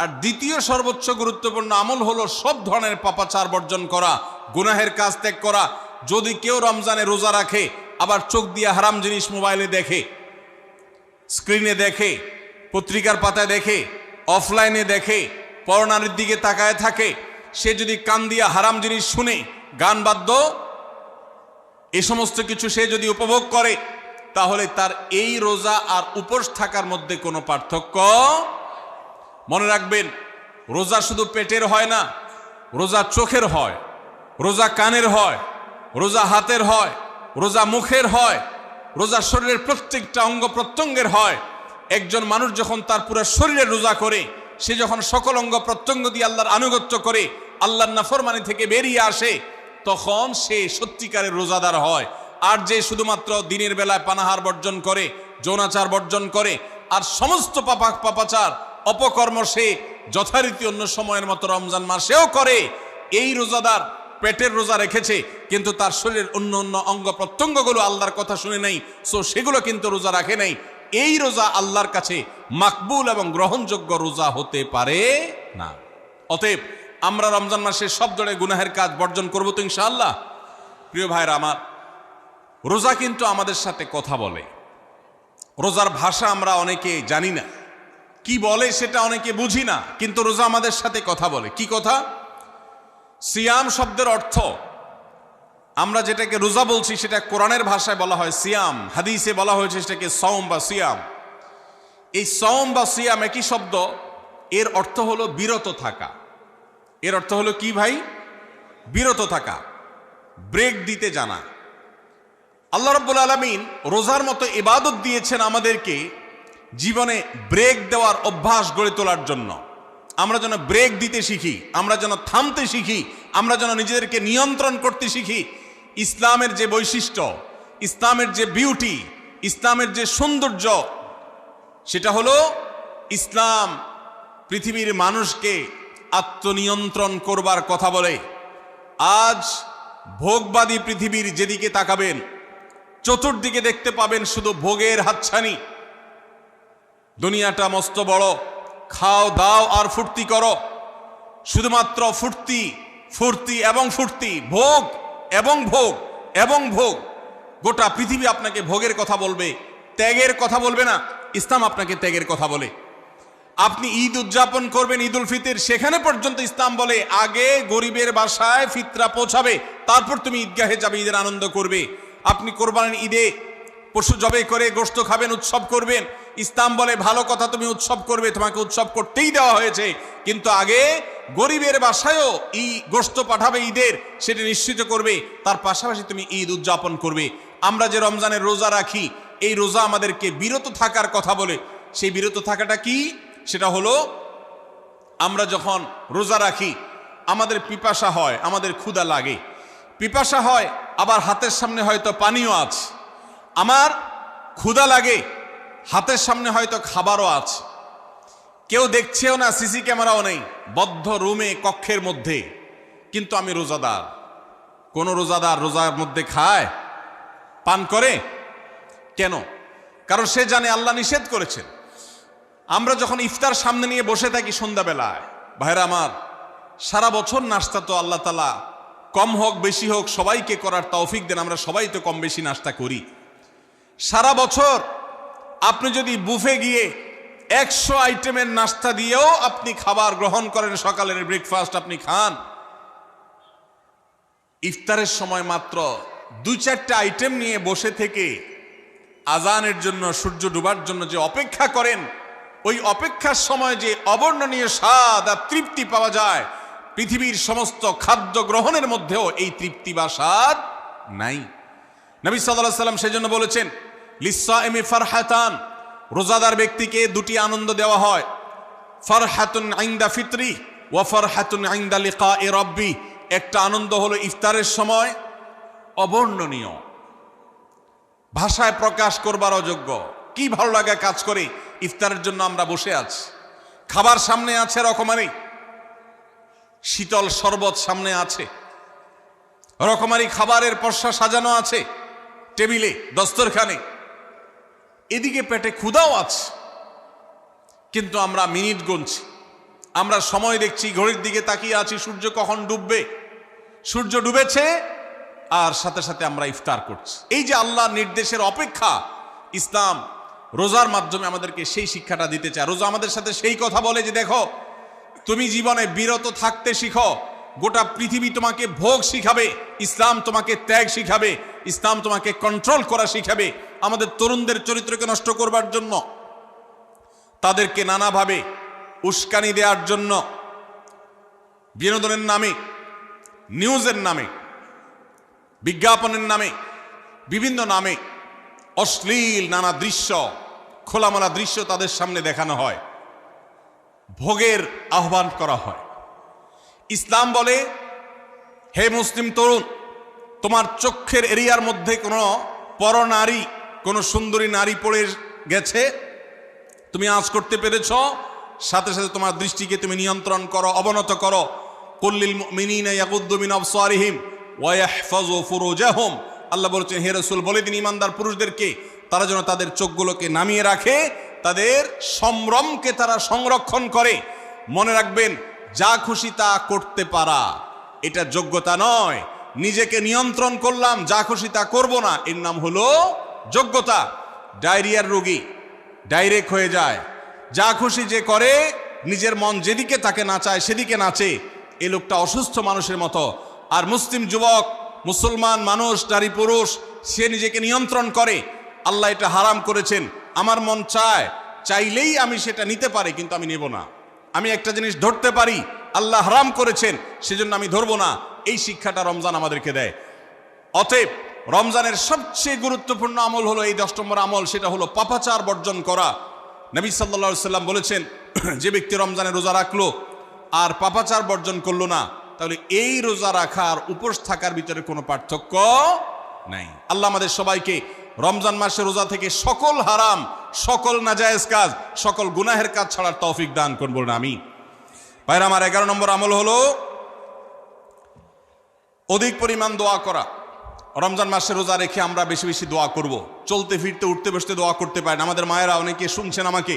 আর দ্বিতীয় সর্বোচ্চ গুরুত্বপূর্ণ আমল হলো সব ধরনের পাপাচার বর্জন করা, গুনাহের কাজ ত্যাগ করা। যদি কেউ রমজানে রোজা রাখে, আবার চোখ দিয়ে হারাম জিনিস মোবাইলে দেখে, স্ক্রিনে দেখে, পত্রিকার পাতায় দেখে, অফলাইনে দেখে, পরনারীর দিকে তাকায় থাকে, সে যদি কান দিয়া হারাম জিনিস শুনে, গান বাদ্য, এই সমস্ত কিছু সে যদি উপভোগ করে, তাহলে তার এই রোজা আর উপোস থাকার মধ্যে কোনো পার্থক্য। মনে রাখবেন, রোজা শুধু পেটের হয় না, রোজা চোখের হয়, রোজা কানের হয়, রোজা হাতের হয়, রোজা মুখের হয়, রোজা শরীরের প্রত্যেকটা অঙ্গ প্রত্যঙ্গের হয়। একজন মানুষ যখন তার পুরো শরীরের রোজা করে, সে যখন সকল অঙ্গ প্রত্যঙ্গ দিয়ে আল্লাহর আনুগত্য করে, আল্লাহর নাফরমানি থেকে বেরিয়ে আসে, তখন সে সত্যিকারের রোজাদার হয়। আর যে শুধুমাত্র দিনের বেলায় পানাহার বর্জন করে, যৌনাচার বর্জন করে, আর সমস্ত পাপাচার অপকর্ম সে যথারীতি অন্য সময়ের মতো রমজান মাসেও করে, এই রোজাদার পেটের রোজা রেখেছে, কিন্তু তার শরীরের অন্য অন্য অঙ্গ প্রত্যঙ্গগুলো আল্লাহর কথা শুনে নাই, সো সেগুলো কিন্তু রোজা রাখে নাই। এই রোজা আল্লাহর কাছে মাকবুল এবং গ্রহণযোগ্য রোজা হতে পারে না। অতএব আমরা রমজান মাসে সব ধরনের গুনাহের কাজ বর্জন করবো তো ইনশাআল্লাহ। প্রিয় ভাইরা আমার, রোজা কিন্তু আমাদের সাথে কথা বলে। রোজার ভাষা আমরা অনেকে জানি না, কি বলে সেটা অনেকে বুঝি না, কিন্তু রোজা আমাদের সাথে কথা বলে। কি কথা? সিয়াম শব্দের অর্থ, আমরা যেটাকে রোজা বলছি সেটা কোরআনের ভাষায় বলা হয় সিয়াম, হাদিসে বলা হয়েছে সেটাকে সওম বা সিয়াম। এই সওম বা সিয়াম একই শব্দ, এর অর্থ হলো বিরত থাকা। এর অর্থ হলো কি ভাই? বিরত থাকা, ব্রেক দিতে জানা। আল্লাহ রাব্বুল আলামিন রোজার মতো ইবাদত দিয়েছেন আমাদেরকে জীবনে ব্রেক দেওয়ার অভ্যাস গড়ে তোলার জন্য। আমরা যেন ব্রেক দিতে শিখি, আমরা যেন থামতে শিখি, আমরা যেন নিজেদেরকে নিয়ন্ত্রণ করতে শিখি। ইসলামের যে বৈশিষ্ট্য, ইসলামের যে বিউটি, ইসলামের যে সৌন্দর্য, সেটা হলো ইসলাম পৃথিবীর মানুষকে আত্মনিয়ন্ত্রণ করবার কথা বলে। আজ ভোগবাদী পৃথিবীর যেদিকে তাকাবেন, চতুর্দিকে দেখতে পাবেন শুধু ভোগের হাতছানি। দুনিয়াটা মস্ত বড়, খাও দাও আর ফুর্তি করো, শুধুমাত্র ফুর্তি ফুর্তি এবং ফুর্তি, ভোগ এবং ভোগ এবং ভোগ। গোটা পৃথিবী আপনাকে ভোগের কথা বলবে, ত্যাগের কথা বলবে না। ইসলাম আপনাকে ত্যাগের কথা বলে। আপনি ঈদ উদযাপন করবেন, ঈদ উল ফিতর, সেখানে পর্যন্ত ইসলাম বলে আগে গরিবের বাসায় ফিতরা পৌঁছাবে, তারপর তুমি ঈদগাহে যাবে, ঈদের আনন্দ করবে। আপনি কোরবানির ঈদে পশু জবাই করে গোশত খাবেন, উৎসব করবেন, ইসলাম বলে ভালো কথা তুমি উৎসব করবে, তোমাকে উৎসব করতেই দেওয়া হয়েছে, কিন্তু আগে গরিবের বাসায়ও গোশত পাঠাবে ঈদের, সেটা নিশ্চিত করবে, তার পাশাপাশি তুমি ঈদ উদযাপন করবে। আমরা যে রমজানের রোজা রাখি, এই রোজা আমাদেরকে বিরত থাকার কথা বলে। সেই বিরত থাকাটা কি? সেটা হলো আমরা যখন রোজা রাখি আমাদের পিপাসা হয়, আমাদের ক্ষুধা লাগে, পিপাসা হয়, আবার হাতের সামনে হয়তো পানিও আছে, আমার ক্ষুধা লাগে, হাতের সামনে হয়তো খাবারও আছে, কেউ দেখছেও না, সিসি ক্যামেরাও নেই, বদ্ধ রুমে কক্ষের মধ্যে, কিন্তু আমি রোজাদার। কোন রোজাদার রোজার মধ্যে খায়, পান করে? কেন? কারণ সে জানে আল্লাহ নিষেধ করেছেন। আমরা যখন ইফতার সামনে নিয়ে বসে থাকি সন্ধ্যাবেলায়, ভাইরা আমার, সারা বছর নাস্তা তো আল্লাহ তাআলা কম হোক বেশি হোক সবাইকে করার তৌফিক দেন, আমরা সবাই তো কম বেশি নাস্তা করি। সারা বছর আপনি যদি বুফে গিয়ে 100 আইটেমের নাস্তা দিয়েও আপনি খাবার গ্রহণ করেন, সকালের ব্রেকফাস্ট আপনি খান, ইফতারের সময় মাত্র 2-4টা আইটেম নিয়ে বসে থেকে আজানের জন্য, সূর্য ডুবার জন্য যে অপেক্ষা করেন, ওই অপেক্ষার সময় যে অবর্ণনীয় স্বাদ আর তৃপ্তি পাওয়া যায়, পৃথিবীর সমস্ত খাদ্য গ্রহণের মধ্যেও এই তৃপ্তি বা স্বাদ নাই। নবী সাল্লাল্লাহু আলাইহি ওয়াসাল্লাম সেজন্য বলেছেন, লিসসাইমি ফারহাতান, রোজাদার ব্যক্তিকে দুটি আনন্দ দেওয়া হয়, ফারহাতুন ইনদা ফিতরি ওয়া ফারহাতুন ইনদা লিকাই রাব্বি। একটা আনন্দ হলো ইফতারের সময়, অবর্ণনীয়, ভাষায় প্রকাশ করবার অযোগ্য, কি ভালো লাগা কাজ করে। ইফতারের জন্য আমরা বসে আছি, খাবার সামনে আছে রকমারি, শীতল শরবত সামনে আছে, রকমারি খাবারের পসরা সাজানো আছে টেবিলে, দস্তরখানে, এদিকে পেটে ক্ষুধাও আছে, কিন্তু আমরা মিনিট গুনছি, আমরা সময় দেখছি, ঘড়ির দিকে তাকিয়ে আছি, সূর্য কখন ডুববে। সূর্য ডুবেছে আর সাথে সাথে আমরা ইফতার করছি। এই যে আল্লাহর নির্দেশের অপেক্ষা, ইসলাম রোজার মাধ্যমে আমাদেরকে সেই শিক্ষাটা দিতে চায়। রোজা আমাদের সাথে সেই কথা বলে যে দেখো, তুমি জীবনে বিরত থাকতে শিখো, গোটা পৃথিবী তোমাকে ভোগ শিখাবে, ইসলাম তোমাকে ত্যাগ শিখাবে, ইসলাম তোমাকে কন্ট্রোল করা শিখাবে। আমাদের তরুণদের চরিত্রকে নষ্ট করবার জন্য, তাদেরকে নানাভাবে উস্কানি দেওয়ার জন্য, বিনোদনের নামে, নিউজের নামে, বিজ্ঞাপনের নামে, বিভিন্ন নামে অশ্লীল নানা দৃশ্য, খোলামেলা দৃশ্য তাদের সামনে দেখানো হয়, ভোগের আহ্বান করা হয়। ইসলাম বলে, হে মুসলিম তরুণ, তোমার চোখের এরিয়ার মধ্যে কোনো পরনারী, কোনো সুন্দরী নারী পড়ে গেছে, তুমি আঁচ করতে পেরেছ, সাথে সাথে তোমার দৃষ্টিকে তুমি নিয়ন্ত্রণ করো, অবনত করো। কুল্লিল মুমিনিনা ইয়াগুদ্দু মিন আবসারিহিম ওয়া ইয়াহফাযু ফুরুজাহুম। আল্লাহ বলেছেন, হে রাসূল বলে দিন ইমানদার পুরুষদেরকে, তারা যেন তাদের চোখগুলোকে নামিয়ে রাখে, তাদের সম্ভ্রমকে তারা সংরক্ষণ করে। মনে রাখবেন, যা খুশি তা করতে পারা এটা যোগ্যতা নয়। নিজেকে নিয়ন্ত্রণ করলাম, যা খুশি তা করব না, এর নাম হলো যোগ্যতা। ডায়রিয়ার রোগী ডাইরেক্ট হয়ে যায়, যা খুশি যে করে, নিজের মন যেদিকে তাকে নাচায় সেদিকে নাচে, এই লোকটা অসুস্থ মানুষের মতো। আর মুসলিম যুবক, মুসলমান মানুষ, নারী পুরুষ, সে নিজেকে নিয়ন্ত্রণ করে। আল্লাহ এটা হারাম করেছেন, আমার মন চায়, চাইলেই আমি সেটা নিতে পারি, কিন্তু আমি নেব না। আমি একটা জিনিস ধরতে পারি, আল্লাহ হারাম করেছেন, সেজন্য আমি ধরবো না। এই শিক্ষাটা রমজান আমাদেরকে দেয়। অতএব রমজানের সবচেয়ে গুরুত্বপূর্ণ আমল হলো এই 10 নম্বর আমল, সেটা হলো পাপাচার বর্জন করা। নবী সাল্লাল্লাহু আলাইহি সাল্লাম বলেছেন, যে ব্যক্তি রমজানে রোজা রাখলো আর পাপাচার বর্জন করলো না, তাহলে এই রোজা রাখার উপোস থাকার ভিতরে কোনো পার্থক্য নাই। আল্লাহ আমাদের সবাইকে রমজান মাসে রোজা থেকে সকল হারাম, সকল নাজায়েজ কাজ, সকল গুনাহের কাজ ছাড়ার তৌফিক দান করুন, বলুন আমিন। ভাইরা আমার, 11 নম্বর আমল হলো অধিক পরিমাণ দোয়া করা। রমজান মাসে রোজা রেখে আমরা বেশি বেশি দোয়া করব। চলতে ফিরতে, উঠতে বসতে দোয়া করতে পারেন। আমাদের মায়েরা অনেকে শুনছেন আমাকে,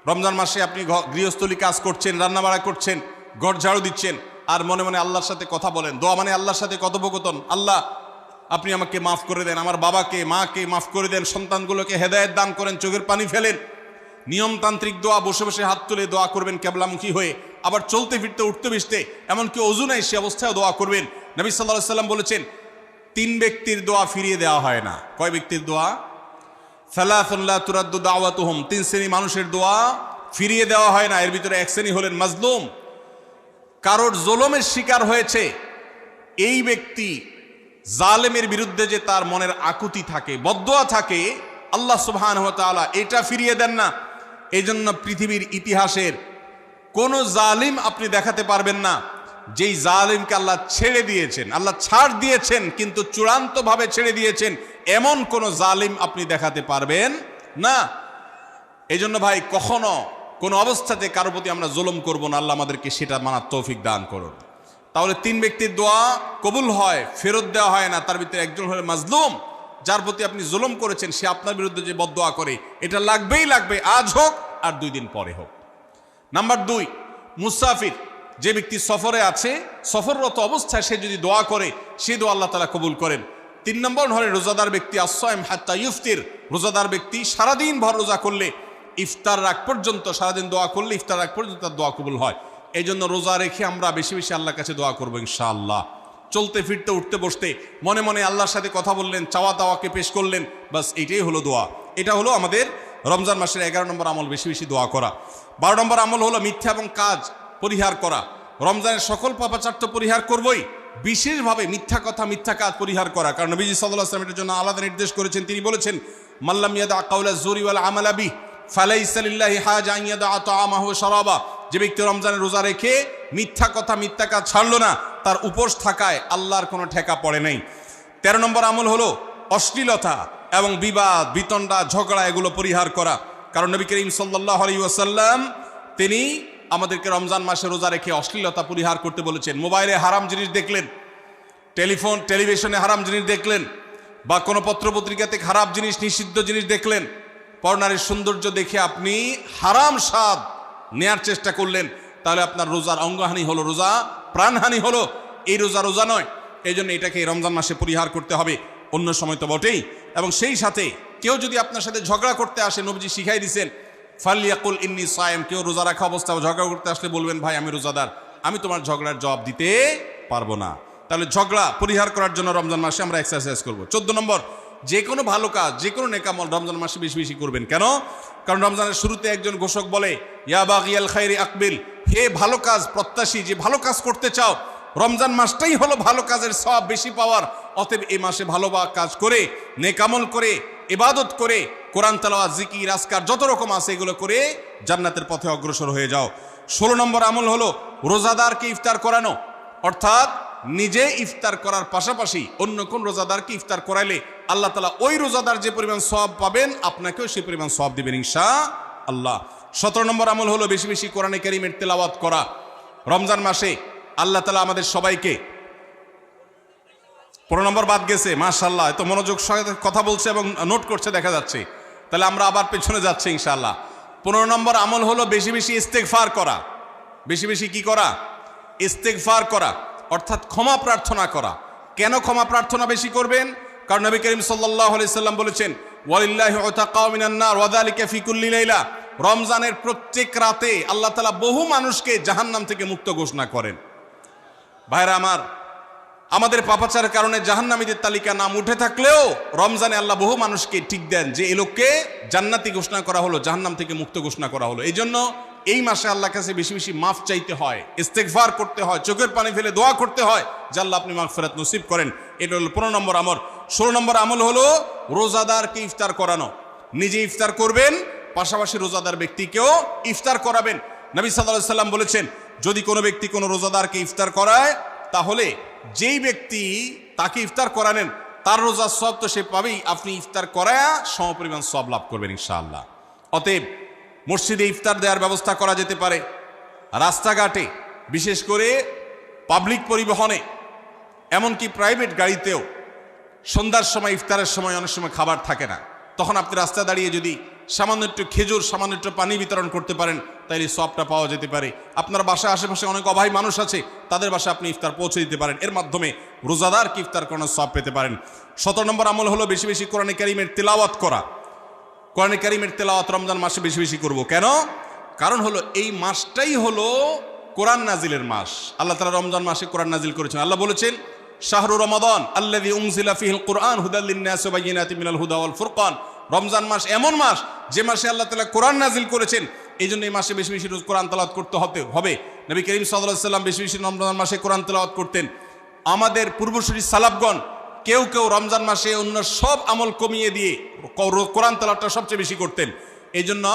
রমজান মাসে আপনি গৃহস্থলী কাজ করছেন, রান্নাবাড়া করছেন, ঘর ঝাড়ু দিচ্ছেন, আর মনে মনে আল্লাহর সাথে কথা বলেন। দোয়া মানে আল্লাহর সাথে কথোপকথন। আল্লাহ, আপনি আমাকে মাফ করে দেন, আমার বাবাকে মাকে মাফ করে দেন, সন্তানগুলোকে হেদায়েত দান করেন, চোখের পানি ফেলেন। নিয়মতান্ত্রিক দোয়া, বসে বসে হাত তুলে দোয়া করবেন কেবলামুখী হয়ে। আবার চলতে ফিরতে, উঠতে বসতে, এমনকি ওযু নাই সে অবস্থায় দোয়া করবেন। নবী সাল্লাল্লাহু আলাইহি সাল্লাম বলেছেন, 3 ব্যক্তির দোয়া ফিরিয়ে দেওয়া হয় না। কয় ব্যক্তির দোয়া? সালাসুন লা তুরাদ্দু দাওয়াতুহুম, 3 শ্রেণী মানুষের দোয়া ফিরিয়ে দেওয়া হয় না। এর ভিতরে এক শ্রেণী হলেন মাজলুম, কারোর জুলুমের শিকার হয়েছে। এই ব্যক্তি জালেমের বিরুদ্ধে যে তার মনের আকুতি থাকে, বদদোয়া থাকে, আল্লাহ সুবহানাহু ওয়া তাআলা এটা ফিরিয়ে দেন না। এই জন্য পৃথিবীর ইতিহাসের কোন জালিম আপনি দেখাতে পারবেন না যেই জালিমকে আল্লাহ ছেড়ে দিয়েছেন, আল্লাহ ছাড় দিয়েছেন কিন্তু চূড়ান্তভাবে ছেড়ে দিয়েছেন, এমন কোন জালিম আপনি দেখাতে পারবেন না। এই জন্য ভাই কখনো কোন অবস্থাতে কারো প্রতি আমরা জুলুম করব না। আল্লাহ আমাদেরকে সেটা মানার তৌফিক দান করুন। তাহলে 3 ব্যক্তির দোয়া কবুল হয়, ফেরত দেওয়া হয় না। তার ভিতরে একজন হলো মাজলুম, যার প্রতি আপনি জুলুম করেছেন, সে আপনার বিরুদ্ধে যে বদদোয়া করে, এটা লাগবেই লাগবে, আজ হোক আর 2 দিন পরে হোক। নাম্বার 2, মুসাফির, যে ব্যক্তি সফরে আছে, সফররত অবস্থায় সে যদি দোয়া করে, সে দোয়া আল্লাহ তাআলা কবুল করেন। 3 নম্বর হলো রোজাদার ব্যক্তি, আস-সাইম হাত্তা ইফতির, রোজাদার ব্যক্তি সারাদিন ভর রোজা করলে ইফতার রাগ পর্যন্ত, সারাদিন দোয়া করলে ইফতার রাগ পর্যন্ত তার দোয়া কবুল হয়। এই জন্য রোজা রেখে আমরা বেশি বেশি আল্লাহর কাছে দোয়া করবো ইনশাআল্লাহ। চলতে ফিরতে উঠতে বসতে মনে মনে আল্লাহর সাথে কথা বললেন, চাওয়া দাওয়াকে পেশ করলেন, বাস এইটাই হলো দোয়া। এটা হলো আমাদের রমজান মাসের 11 নম্বর আমল, বেশি বেশি দোয়া করা। 12 নম্বর আমল হলো মিথ্যা এবং কাজ পরিহার করা। রমজানের সকল পাপাচার তো পরিহার করবই, বিশেষভাবে মিথ্যা কথা, মিথ্যা কাজ পরিহার করা। কারণ নবীজি সাল্লাল্লাহু আলাইহি ওয়াসাল্লাম এর জন্য আলাদা নির্দেশ করেছেন। তিনি বলেছেন, মাল্লাম ইয়াদা কাওলা যুরি ওয়াল আমালা বিহি ফালাইসা লিল্লাহি হাজা আন ইয়াদা তাআমাহু ওয়া শারাবা। যে ব্যক্তি রমজানের রোজা রেখে মিথ্যা কথা, মিথ্যা কাজ ছাড়লো না, তার উপোস থাকায় আল্লাহর কোনো ঠেকা পড়ে নাই। 13 নম্বর আমল হলো অশ্লীলতা এবং বিবাদ, বিতণ্ডা, ঝগড়া, এগুলো পরিহার করা। কারণ নবী করিম সাল্লাল্লাহু আলাইহি ওয়াসাল্লাম তিনি আমাদেরকে রমজান মাসে রোজা রেখে অশ্লীলতা পরিহার করতে বলেছেন। মোবাইলে হারাম জিনিস দেখলেন, টেলিভিশনে হারাম জিনিস দেখলেন, বা কোনো পত্রপত্রিকাতে খারাপ জিনিস, নিষিদ্ধ জিনিস দেখলেন, পরনারীর সৌন্দর্য দেখে আপনি হারাম স্বাদ নেয়ার চেষ্টা করলেন, তাহলে আপনার রোজার অঙ্গহানি হলো, রোজা প্রাণহানি হলো। এই রোজা রোজা নয়। এই জন্য এটাকে রমজান মাসে পরিহার করতে হবে, অন্য সময় তো বটেই। এবং সেই সাথে কেউ যদি আপনার সাথে ঝগড়া করতে আসে, নবীজি শিখাই দিয়েছেন, ফালিয়াকুল ইন্নী সায়েম, কেউ রোজা রাখা অবস্থা ঝগড়া করতে আসলে বলবেন, ভাই আমি রোজাদার, আমি তোমার ঝগড়ার জবাব দিতে পারবো না। তাহলে ঝগড়া পরিহার করার জন্য রমজান মাসে আমরা এক্সারসাইজ করবো। 14 নম্বর, যে কোনো ভালো কাজ, যে কোনো নেকামল রমজান মাসে বেশি বেশি করবেন। কেন? কারণ রমজানের শুরুতে একজন ঘোষক বলে, ইয়া বাগিয়াল খাইরি আকবিল, হে ভালো কাজ প্রত্যাশী, যে ভালো কাজ করতে চাও, রমজান মাসটাই হলো ভালো কাজের সওয়াব বেশি পাওয়ার। অতএব এই মাসে ভালো কাজ করে, নেকামল করে, ইবাদত করে, কোরআন তেলাওয়াত, জিকির, আজকার যত রকম আছে এগুলো করে জান্নাতের পথে অগ্রসর হয়ে যাও। 16 নম্বর আমল হলো রোজাদারকে ইফতার করানো, অর্থাৎ নিজে ইফতার করার পাশাপাশি অন্য কোন রোজাদারকে ইফতার করাইলে আল্লাহ তাআলা ওই রোজাদার যে পরিমাণ সওয়াব পাবেন, আপনাকেও সেই পরিমাণ সওয়াব দিবেন ইনশাআল্লাহ। 17 নম্বর আমল হলো বেশি বেশি কোরআনে কারীমের তেলাওয়াত করা। রমজান মাসে আল্লাহ তাআলা আমাদের সবাইকে, 15 নম্বর বাদ গেছে, মাশাআল্লাহ, এত মনোযোগ সহকারে কথা বলছে এবং নোট করছে দেখা যাচ্ছে। তাহলে আমরা আবার পেছনে যাচ্ছি ইনশাআল্লাহ। 15 নম্বর আমল হলো বেশি বেশি ইস্তেগফার করা। বেশি বেশি কি করা? ইস্তেগফার করা, অর্থাৎ ক্ষমা প্রার্থনা করা। কেন ক্ষমা প্রার্থনা বেশি করবেন? কারণ নবী করিম সাল্লাল্লাহু আলাইহি সাল্লাম বলেছেন, ওয়ালিল্লাহি উতাকাউ মিনান নার ওয়া যালিকা ফি কুল্লি লাইলা। রমজানের প্রত্যেক রাতে আল্লাহ তাআলা বহু মানুষকে জাহান্নাম থেকে মুক্ত ঘোষণা করেন। ভাইরা আমার, আমাদের পাপাচারের কারণে জাহান্নামীদের তালিকা নাম উঠে থাকলেও রমজানে আল্লাহ বহু মানুষকে ঠিক দেন যে এই লোককে জান্নাতি ঘোষণা করা হলো, জাহান্নাম থেকে মুক্ত ঘোষণা করা হলো। এই জন্য এই মাসে আল্লাহর কাছে বেশি বেশি মাফ চাইতে হয়, ইস্তেগফার করতে হয়, চোখের পানি ফেলে দোয়া করতে হয় যে আল্লাহ আপনি মাগফিরাত নসিব করেন। এটা হলো 15 নম্বর আমল। 16 নম্বর আমল হলো রোজাদারকে ইফতার করানো। নিজে ইফতার করবেন, পাশাপাশি রোজাদার ব্যক্তিকেও ইফতার করাবেন। নবী সাল্লাল্লাহু আলাইহি সাল্লাম বলেছেন, যদি কোনো ব্যক্তি কোনো রোজাদারকে ইফতার করায়, তাহলে যেই ব্যক্তি তাকে ইফতার করানেন তার রোজার সওয়াব তো সে পাবেই, আপনি ইফতার করায়া সমপরিমাণ সওয়াব লাভ করবেন ইনশাআল্লাহ। অতএব মসজিদে ইফতার দেওয়ার ব্যবস্থা করা যেতে পারে, রাস্তাঘাটে, বিশেষ করে পাবলিক পরিবহনে, এমনকি প্রাইভেট গাড়িতেও সন্ধ্যার সময়, ইফতারের সময় অনেক সময় খাবার থাকে না, তখন আপনি রাস্তায় দাঁড়িয়ে যদি সামান্য একটু খেজুর, সামান্য একটু পানি বিতরণ করতে পারেন, তাইলে সওয়াবটা পাওয়া যেতে পারে। আপনার বাসায় আশেপাশে অনেক অভাবী মানুষ আছে, তাদের বাসায় আপনি ইফতার পৌঁছে দিতে পারেন, এর মাধ্যমে রোজাদারকে ইফতার করানোর সওয়াব পেতে পারেন। 17 নম্বর আমল হলো বেশি বেশি কোরআনে কারীমের তেলাওয়াত করা। কোরআনে কারীমের তেলাওয়াত রমজান মাসে বেশি বেশি করব। কেন? কারণ হলো এই মাসটাই হলো কোরআন নাজিলের মাস। আল্লাহ তাআলা রমজান মাসে কোরআন নাজিল করেছেন। আল্লাহ বলেছেন, শাহরু রমাদান আল্লাযী উনজিলা ফীহিল কুরআন হুদাল লিন-নাস ওয়া বায়িনাতিন মিনাল হুদা ওয়াল ফুরকান। রমজান মাস এমন মাস যে মাসে আল্লাহ তাআলা কোরআন নাজিল করেছেন, এই জন্য এই মাসে বেশি বেশি রোজ কোরআন তেলাওয়াত করতে হবে। নবী করিম সাল্লাল্লাহু আলাইহি ওয়াসাল্লাম বেশি বেশি রমজান মাসে কোরআন তেলাওয়াত করতেন। আমাদের পূর্বসূরি সালাফগণ কেউ কেউ রমজান মাসে অন্য সব আমল কমিয়ে দিয়ে কোরআন তেলাওয়াতটা সবচেয়ে বেশি করতেন। এই জন্য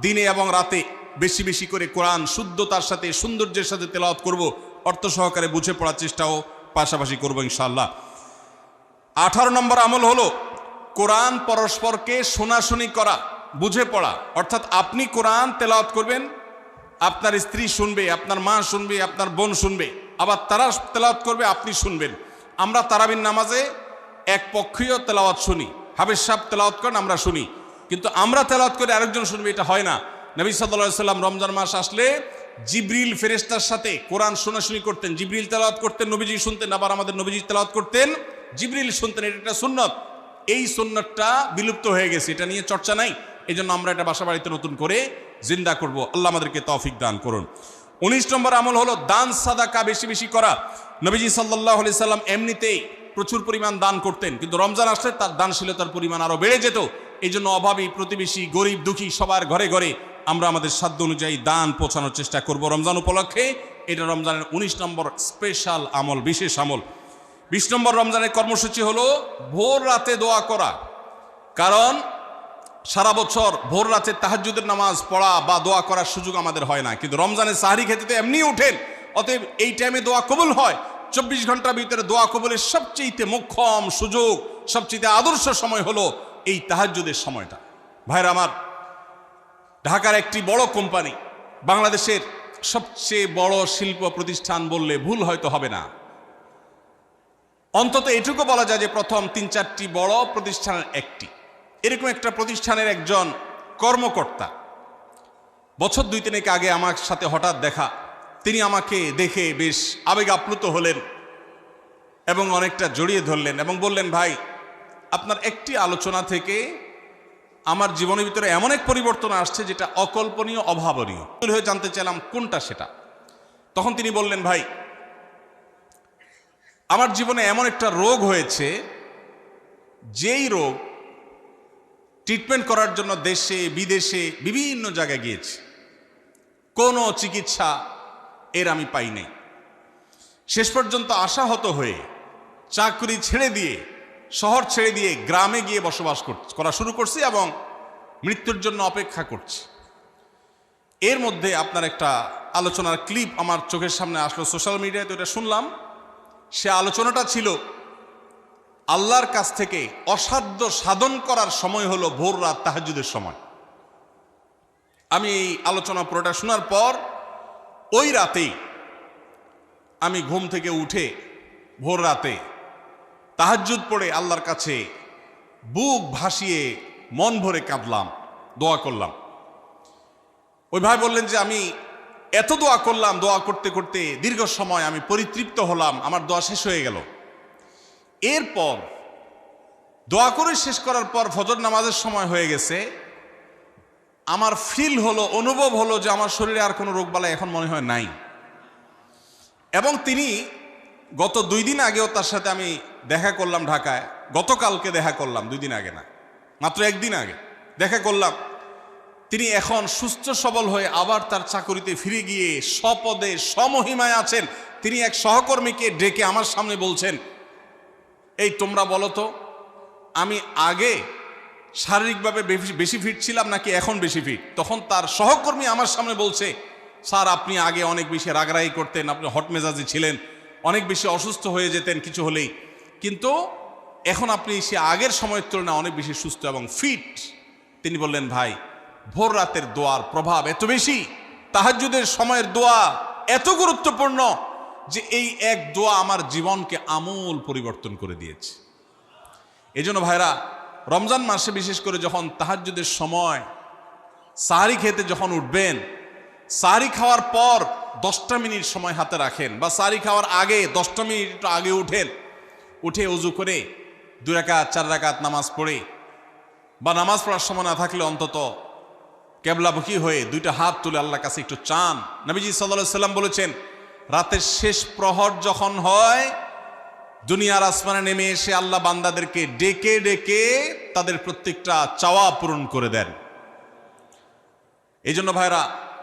দিনে এবং রাতে বেশি বেশি করে কোরআন শুদ্ধতার সাথে সৌন্দর্যের সাথে তেলাওয়াত করব, অর্থ সহকারে বুঝে পড়ার চেষ্টাও পাশাপাশি করব ইনশাআল্লাহ। 18 নম্বর আমল হলো কোরআন পরস্পরকে শোনাশুনি করা, বুঝে পড়া। অর্থাৎ আপনি কোরআন তেলাওয়াত করবেন, আপনার স্ত্রী শুনবে, আপনার মা শুনবে, আপনার বোন শুনবে, আবার তারা তেলাওয়াত করবে, আপনি শুনবেন। আমরা তারাবির নামাজে এক পক্ষীয় তেলাওয়াত শুনি, হাফেজ সাহেব তেলাওয়াত করেন, আমরা শুনি, কিন্তু আমরা তেলাওয়াত করে আরেকজন শুনবে, এটা হয় না। নবী সাল্লাল্লাহু আলাইহি সাল্লাম রমজান মাস আসলে জিবরিল ফেরেশতার সাথে কোরআন শোনাশুনি করতেন। জিবরিল তেলাওয়াত করতেন, নবীজি শুনতেন, আবার আমাদের নবীজি তেলাওয়াত করতেন, জিবরিল শুনতেন। এটা একটা সুন্নত। এই সুন্নতটা বিলুপ্ত হয়ে গেছে, এটা নিয়ে চর্চা নাই। এই জন্য আমরা এটা বাসা বাড়িতে নতুন করে জিন্দা করব। আল্লাহ আমাদেরকে তৌফিক দান করুন। 19 নম্বর আমল হলো দান সাদাকা বেশি বেশি করা। নবীজি সাল্লাল্লাহু আলাইহি সাল্লাম এমনিতেই প্রচুর পরিমাণ দান করতেন, কিন্তু রমজান আসলে তার দানশীলতার পরিমাণ আরো বেড়ে যেত। এই জন্য অভাবী, প্রতিবেশী, গরিব দুঃখী সবার ঘরে ঘরে আমরা আমাদের সাধ্য অনুযায়ী দান পৌঁছানোর চেষ্টা করব রমজান উপলক্ষে। এটা রমজানের 19 নম্বর স্পেশাল আমল, বিশেষ আমল। 20 নম্বর রমজানের কর্মসূচি হলো ভোর রাতে দোয়া করা। কারণ সারা বছর ভোর রাতে তাহাজ্জুদের নামাজ পড়া বা দোয়া করার সুযোগ আমাদের হয় না, কিন্তু রমজানে সাহরি খেতে তো এমনি উঠেন, অতএব এই টাইমে দোয়া কবুল হয়। 24 ঘন্টার ভিতরে দোয়া কবুলের সবচেয়ে মোক্ষম সুযোগ, সবচেয়ে আদর্শ সময় হলো এই তাহাজ্জুদের সময়টা। ভাইরা আমার, ঢাকার একটি বড় কোম্পানি, বাংলাদেশের সবচেয়ে বড় শিল্প প্রতিষ্ঠান বললে ভুল হয়তো হবে না, অন্তত এটুকু বলা যায় যে প্রথম 3-4টি বড় প্রতিষ্ঠানের একটি। এরকম একটা প্রতিষ্ঠানের একজন কর্মকর্তা বছর 2-3 আগে আমার সাথে হঠাৎ দেখা। তিনি আমাকে দেখে বেশ আবেগ আপ্লুত হলেন এবং অনেকটা জড়িয়ে ধরলেন এবং বললেন, ভাই, আপনার একটি আলোচনা থেকে আমার জীবনের ভিতরে এমন এক পরিবর্তন আসছে যেটা অকল্পনীয়, অভাবনীয়। হয়ে জানতে চাইলাম কোনটা সেটা। তখন তিনি বললেন, ভাই, আমার জীবনে এমন একটা রোগ হয়েছে, যেই রোগ ট্রিটমেন্ট করার জন্য দেশে বিদেশে বিভিন্ন জায়গায় গিয়েছি, কোনো চিকিৎসা এর আমি পাই নাই। শেষ পর্যন্ত আশাহত হয়ে চাকরি ছেড়ে দিয়ে, শহর ছেড়ে দিয়ে গ্রামে গিয়ে বসবাস করা শুরু করছি এবং মৃত্যুর জন্য অপেক্ষা করছি। এর মধ্যে আপনার একটা আলোচনার ক্লিপ আমার চোখের সামনে আসলো সোশ্যাল মিডিয়ায়, তো এটা শুনলাম। সে আলোচনাটা ছিল আল্লাহর কাছ থেকে অসাধ্য সাধন করার সময় হলো ভোর রাত তাহাজ্জুদের সময়। আমি এই আলোচনা পুরোটা শোনার পর ওই রাতেই আমি ঘুম থেকে উঠে ভোর রাতে তাহাজ্জুদ পড়ে আল্লাহর কাছে বুক ভাসিয়ে মন ভরে কাঁদলাম, দোয়া করলাম। ওই ভাই বললেন যে আমি এত দোয়া করলাম, দোয়া করতে করতে দীর্ঘ সময় আমি পরিতৃপ্ত হলাম, আমার দোয়া শেষ হয়ে গেল। এরপর দোয়া করে শেষ করার পর ফজর নামাজের সময় হয়ে গেছে, আমার ফিল হলো, অনুভব হলো যে আমার শরীরে আর কোনো রোগবালাই এখন মনে হয় নাই। এবং তিনি গত 2 দিন আগেও তার সাথে আমি দেখা করলাম ঢাকায়, গতকালকে দেখা করলাম, 2 দিন আগে না, মাত্র 1 দিন আগে দেখা করলাম। তিনি এখন সুস্থ সবল হয়ে আবার তার চাকরিতে ফিরে গিয়ে স্বপদে সমহিমায় আছেন। তিনি এক সহকর্মীকে ডেকে আমার সামনে বলছেন, এই তোমরা বলো তো, আমি আগে শারীরিকভাবে বেশি ফিট ছিলাম নাকি এখন বেশি ফিট? তখন তার সহকর্মী আমার সামনে বলছে, স্যার, আপনি আগে অনেক বেশি রাগারাগি করতেন, আপনি হট মেজাজি ছিলেন, অনেক বেশি অসুস্থ হয়ে যেতেন কিছু হলেই, কিন্তু এখন আপনি সে আগের সময়ের তুলনায় অনেক বেশি সুস্থ এবং ফিট। তিনি বললেন, ভাই, ভোর রাতের দোয়ার প্রভাব এত বেশি, তাহাজ্জুদের সময়ের দোয়া এত গুরুত্বপূর্ণ যে এই এক দোয়া আমার জীবনকে আমূল পরিবর্তন করে দিয়েছে। এই জন্য ভাইরা, রমজান মাসে বিশেষ করে যখন তাহাজ্জুদের সময় সাহরি খেতে যখন উঠবেন, সাহরি খাওয়ার পর 10টা মিনিট সময় হাতে রাখেন, বা সাহরি খাওয়ার আগে 10টা মিনিট একটু আগে উঠে উজু করে 2 রাকাত 4 রাকাত নামাজ পড়ে, বা নামাজ পড়ার সময় না থাকলে অন্তত কেবলামুখী হয়ে 2টা হাত তুলে আল্লাহর কাছে একটু চান। নবীজি সাল্লাল্লাহু আলাইহি সাল্লাম বলেছেন, রাতের শেষ প্রহর যখন হয়, দুনিয়ার আসমানে নেমে এসে আল্লাহ বান্দাদেরকে ডেকে ডেকে তাদের প্রত্যেকটা চাওয়া পূরণ করে দেন। এই জন্য ভাইরা,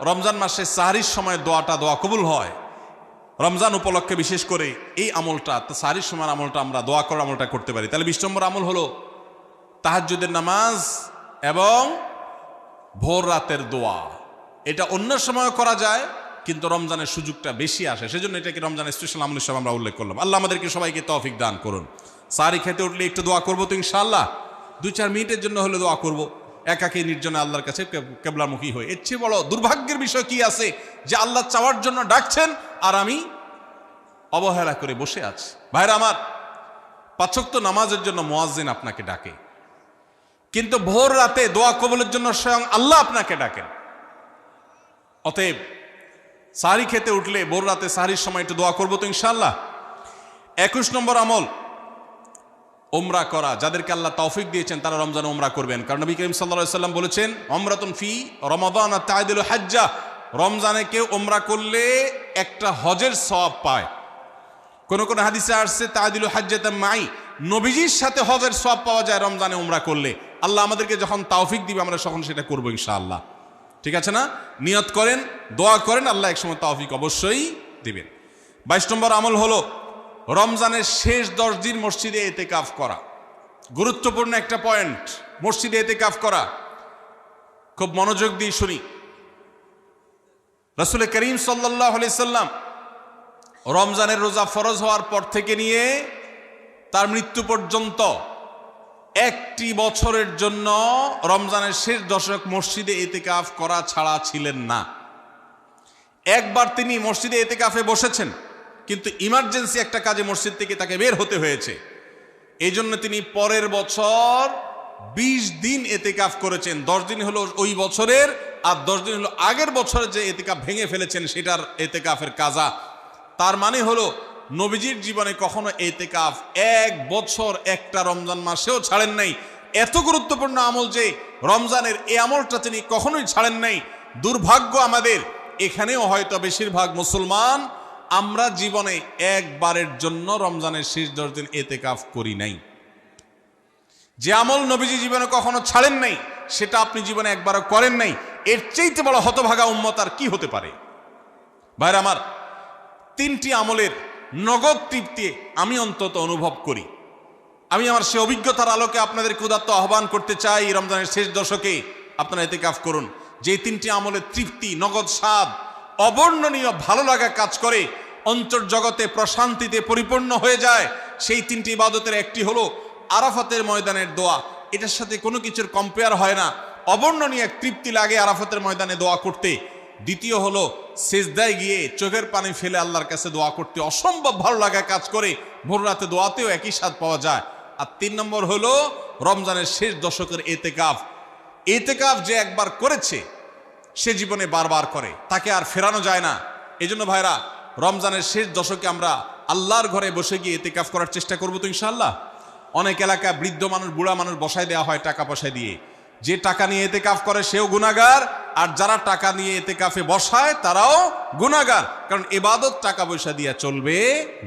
রমজান মাসে সাহরির সময় দোয়া কবুল হয়। রমজান উপলক্ষে বিশেষ করে এই আমলটা, সাহরির সময় আমলটা, আমরা দোয়া করার আমলটা করতে পারি। তাহলে 20 নম্বর আমল হলো তাহাজ্জুদের নামাজ এবং ভোর রাতের দোয়া। এটা অন্য সময় করা যায়, কিন্তু রমজানের সুযোগটা বেশি আসে, সেজন্য এটাকে রমজানের স্পেশাল আমল হিসেবে আমরা উল্লেখ করলাম। আল্লাহ আমাদেরকে সবাইকে তৌফিক দান করুন। সাহরি খেতে উঠলে একটু দোয়া করবো তো ইনশাআল্লাহ, 2-4 মিনিটের জন্য হলে দোয়া করব, একাকী নির্জনে আল্লাহর কাছে কেবলামুখী হয়ে। এর চেয়ে বড় দুর্ভাগ্যের বিষয় কি আছে যে আল্লাহ চাওয়ার জন্য ডাকছেন আর আমি অবহেলা করে বসে আছি। ভাইরা আমার, 5 ওয়াক্ত নামাজের জন্য মুয়াজ্জিন আপনাকে ডাকে, কিন্তু ভোর রাতে দোয়া কবুলের জন্য স্বয়ং আল্লাহ আপনাকে ডাকেন। অতএব সাহরি খেতে উঠলে ভোর রাতে সাহরির সময় একটু দোয়া করবো তো ইনশাআল্লাহ। 21 নম্বর আমল উমরা করা। যাদেরকে আল্লাহ তৌফিক দিয়েছেন তারা রমজানে উমরা করবেন, কারণ নবী করিম সাল্লাল্লাহু আলাইহি ওয়াসাল্লাম বলেছেন, উমরাতুন ফি রমাদান তা'দিলু হাজ্জা। রমজানে কেউ উমরা করলে একটা হজের সওয়াব পায়। কোন কোন হাদিসে আসছে তা'দিলু হাজ্জাতাম মাই, নবীজির সাথে হজের সওয়াব পাওয়া যায় রমজানে উমরা করলে। আল্লাহ আমাদেরকে যখন তৌফিক দিবে আমরা তখন সেটা করবো ইনশাআল্লাহ। ঠিক আছে না? নিয়ত করেন, দোয়া করেন, আল্লাহ একসময় তৌফিক অবশ্যই দিবেন। 22 নম্বর আমল হলো রমজানের শেষ 10 দিন মসজিদে ইতিকাফ করা। গুরুত্বপূর্ণ একটা পয়েন্ট, মসজিদে ইতিকাফ করা। খুব মনোযোগ দিয়ে শুনি। রাসূল করিম সাল্লাল্লাহু আলাইহি সাল্লাম রমজানের রোজা ফরজ হওয়ার পর থেকে নিয়ে তার মৃত্যু পর্যন্ত একটি বছরের জন্য রমজানের শেষ দশক মসজিদে ইতিকাফ করা ছাড়া ছিলেন না। একবার তিনি মসজিদে ইতিকাফে বসেছেন, কিন্তু ইমার্জেন্সি একটা কাজে মসজিদ থেকে তাকে বের হতে হয়েছে। এই জন্য তিনি পরের বছর 20 দিন ইতিকাফ করেছেন। 10 দিন হলো ওই বছরের, আর 10 দিন হলো আগের বছরে যে ইতিকাফ ভেঙে ফেলেছেন সেটার ইতিকাফের কাজা। তার মানে হলো নবীজির জীবনে কখনো ইতিকাফ 1 বছর একটা রমজান মাসেও ছাড়েন নাই। এত গুরুত্বপূর্ণ আমল যে রমজানের এই আমলটা তিনি কখনোই ছাড়েন নাই। দুর্ভাগ্য আমাদের, এখানেও হয়তো বেশিরভাগ মুসলমান আমরা জীবনে একবারের জন্য রমজানের শেষ 10 দিন ইতিকাফ করি নাই। যে আমল নবীজি জীবনে কখনো ছাড়েন নাই সেটা আপনি জীবনে একবারও করেন নাই। এর চাইতে বড় হতভাগা উম্মত আর কি হতে পারে? ভাইরা আমার, 3টি আমলের নগদ তৃপ্তি আমি অন্তত অনুভব করি। আমি আমার সে অভিজ্ঞতার আলোকে আপনাদেরকে উদাত্ত আহ্বান করতে চাই, রমজানের শেষ দশকে আপনারা ইতিকাফ করুন। যে 3টি আমলের তৃপ্তি, নগদ স্বাদ, অবর্ণনীয় ভালো লাগা কাজ করে, অন্তর্জগতে প্রশান্তিতে পরিপূর্ণ হয়ে যায়, সেই 3টি ইবাদতের একটি হলো আরাফাতের ময়দানের দোয়া। এটার সাথে কোনো কিছুর কম্পেয়ার হয় না। অবর্ণনীয় এক তৃপ্তি লাগে আরাফাতের ময়দানে দোয়া করতে। দ্বিতীয় হলো সিজদায় গিয়ে চোখের পানি ফেলে আল্লাহর কাছে দোয়া করতে অসম্ভব ভালো লাগা কাজ করে। ভোর রাতে দোয়াতেও একই স্বাদ পাওয়া যায়। আর 3 নম্বর হলো রমজানের শেষ দশকের ইতিকাফ। ইতিকাফ যে একবার করেছে সে জীবনে বারবার করে, তাকে আর ফেরানো যায় না। এই জন্য ভাইরা, রমজানের শেষ দশকে আমরা আল্লাহর ঘরে বসে গিয়ে ইতিকাফ করার চেষ্টা করবো তো ইনশাআল্লাহ। অনেক এলাকায় বৃদ্ধ মানুষ, বুড়া মানুষ বসায় দেওয়া হয় টাকা পয়সা দিয়ে। যে টাকা নিয়ে ইতিকাফ করে সেও গুনাহগার, আর যারা টাকা নিয়ে ইতিকাফে বসায় তারাও গুনাহগার, কারণ ইবাদত টাকা পয়সা দিয়ে চলবে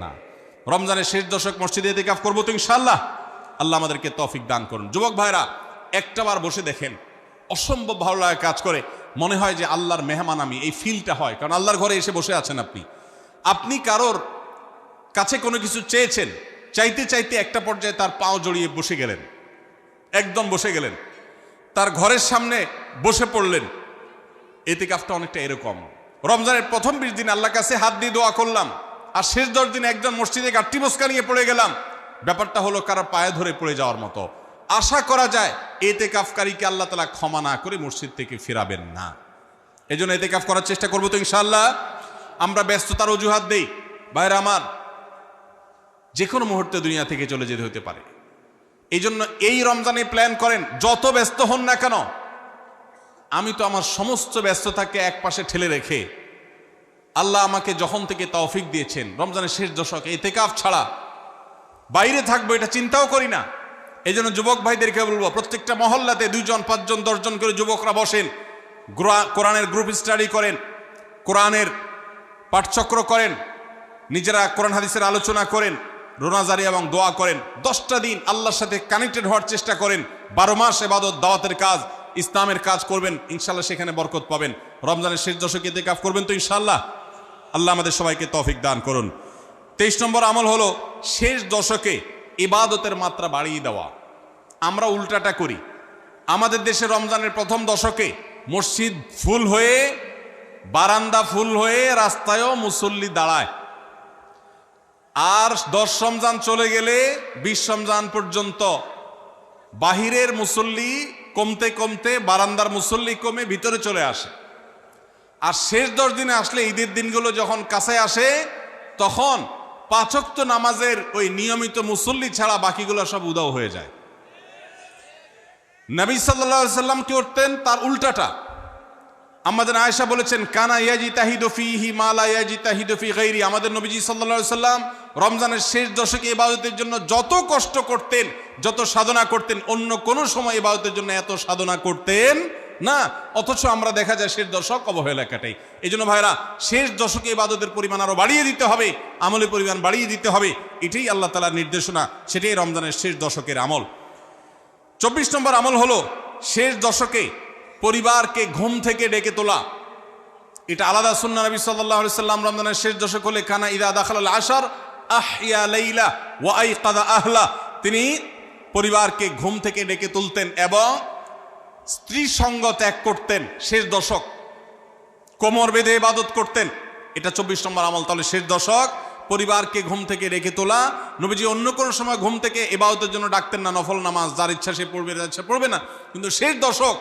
না। রমজানের শেষ দশক মসজিদে ইতিকাফ করবো তো ইনশাআল্লাহ। আল্লাহ আমাদেরকে তৌফিক দান করুন। যুবক ভাইরা, একটাবার বসে দেখেন, অসম্ভব ভালো লাগে কাজ করে। মনে হয় যে আল্লাহর মেহমান আমি, এই ফিলটা হয়, কারণ আল্লাহর ঘরে এসে বসে আছেন আপনি। আপনি কারোর কাছে কোনো কিছু চেয়েছেন, চাইতে চাইতে একটা পর্যায়ে তার পাও জড়িয়ে বসে গেলেন, একদম বসে গেলেন, তার ঘরের সামনে বসে পড়লেন। ইতিকাফটা অনেকটা এরকম। রমজানের প্রথম 20 দিন আল্লাহর কাছে হাত দিয়ে দোয়া করলাম, আর শেষ 10 দিন একজন মসজিদে গাঁটটি মস্কা নিয়ে পড়ে গেলাম। ব্যাপারটা হলো কারোর পায়ে ধরে পড়ে যাওয়ার মতো। আশা করা যায় ইতিকাফকারীকে আল্লাহ তাআলা ক্ষমা না করে মসজিদ থেকে ফেরাবেন না। এই জন্য ইতিকাফ করার চেষ্টা করবো তো ইনশাআল্লাহ। আমরা ব্যস্ততার অজুহাত দেই। ভাইরা আমার, যে কোনো মুহূর্তে দুনিয়া থেকে চলে যেতে হতে পারে। এই জন্য এই রমজানে প্ল্যান করেন, যত ব্যস্ত হন না কেন। আমি তো আমার সমস্ত ব্যস্ততাকে এক পাশে ঠেলে রেখে আল্লাহ আমাকে যখন থেকে তৌফিক দিয়েছেন রমজানের শেষ দশকে ইতিকাফ ছাড়া বাইরে থাকবো এটা চিন্তাও করি না। এই জন্য যুবক ভাইদেরকে বলবো, প্রত্যেকটা মহল্লাতে 2 জন 5 জন 10 জন করে যুবকরা বসেন, কোরআনের গ্রুপ স্টাডি করেন, কোরআনের পাঠচক্র করেন, নিজেরা কোরআন হাদিসের আলোচনা করেন, রোনাজারি এবং দোয়া করেন। 10টা দিন আল্লাহর সাথে কানেক্টেড হওয়ার চেষ্টা করেন। 12 মাস ইবাদত, দাওয়াতের কাজ, ইসলামের কাজ করবেন, ইনশাআল্লাহ সেখানে বরকত পাবেন। রমজানের শেষ দশকে ইতিকাফ করবেন তো ইনশাআল্লাহ। আল্লাহ আমাদের সবাইকে তৌফিক দান করুন। 23 নম্বর আমল হলো শেষ দশকে ইবাদতের মাত্রা বাড়িয়ে দেওয়া। আমরা উল্টাটা করি। আমাদের দেশে রমজানের প্রথম দশকে মসজিদ ফুল হয়ে, বারান্দা ফুল হয়ে, রাস্তায়ও মুসল্লি দাঁড়ায়। আর 10 রমজান চলে গেলে 20 রমজান পর্যন্ত বাহিরের মুসল্লি কমতে কমতে বারান্দার মুসল্লি কমে ভিতরে চলে আসে। আর শেষ 10 দিনে আসলে, ঈদের দিনগুলো যখন কাছে আসে, তখন 5 ওয়াক্ত নামাজের ওই নিয়মিত মুসল্লি ছাড়া বাকিগুলো সব উদাও হয়ে যায়। নবী সাল্লাল্লাহু আলাইহি সাল্লাম কি করতেন? তার উল্টাটা। আমাদের আয়েশা বলেছেন, কানা ইয়াজিতাহিদু ফীহি মা লা ইয়াজিতাহিদু ফী গায়রি। আমাদের নবীজি সাল্লাল্লাহু আলাইহি সাল্লাম রমজানের শেষ দশকে ইবাদতের জন্য যত কষ্ট করতেন, যত সাধনা করতেন, অন্য কোন সময় ইবাদতের জন্য এত সাধনা করতেন না। অথচ আমরা দেখা যায় শেষ দশক অবহেলা কাটাই। এই জন্য ভাইরা, শেষ দশকে ইবাদতের পরিমাণ আরো বাড়িয়ে দিতে হবে, আমলের পরিমাণ বাড়িয়ে দিতে হবে। এটাই আল্লাহ তাআলার নির্দেশনা, সেটাই রমজানের শেষ দশকের আমল। 24 নম্বর আমল হলো শেষ দশকে পরিবারকে ঘুম থেকে ডেকে তোলা। এটা আলাদা সুন্নাহ। নবী সাল্লাল্লাহু আলাইহি সাল্লাম রমজানের শেষ দশক হলে কানা ইদা দাখালাল আশর আহইয়া লাইলা ওয়া আইকাযা আহলা। তিনি পরিবারকে ঘুম থেকে ডেকে তুলতেন এবং স্ত্রী সঙ্গ ত্যাগ করতেন। শেষ দশক কোমর বেঁধে ইবাদত করতেন। এটা 24 নম্বর আমল। তাহলে শেষ দশক পরিবারকে ঘুম থেকে রেখে তোলা। নবীজি অন্য কোনো সময় ঘুম থেকে ইবাদতের জন্য ডাকতেন না, নফল নামাজ যার ইচ্ছা সে পড়বে, যার ইচ্ছা পড়বে না। কিন্তু শেষ দশক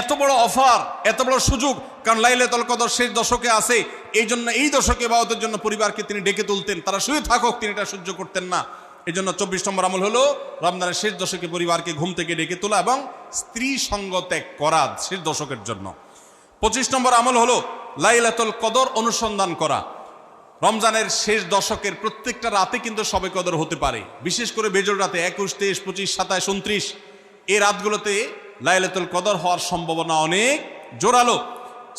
এত বড় অফার, এত বড় সুযোগ, কারণ লাইলাতুল কদর শেষ দশকে আছে। এই জন্য এই দশকে ইবাদতের জন্য পরিবারকে তিনি ডেকে তুলতেন। তারা শুয়ে থাকুক, তিনি এটা সহ্য করতেন না। এই জন্য 24 নম্বর আমল হলো রমজানের শেষ দশকে পরিবারকে ঘুম থেকে ডেকে তোলা এবং স্ত্রী সঙ্গ ত্যাগ করা শেষ দশকের জন্য। 25 নম্বর আমল হলো লাইলাতুল কদর অনুসন্ধান করা। রমজানের শেষ দশকের প্রত্যেকটা রাতে কিন্তু শবে কদর হতে পারে, বিশেষ করে বেজোড় রাতে 21, 23, 25, 27, 29 এই রাতগুলোতে লাইলাতুল কদর হওয়ার সম্ভাবনা অনেক জোরালো।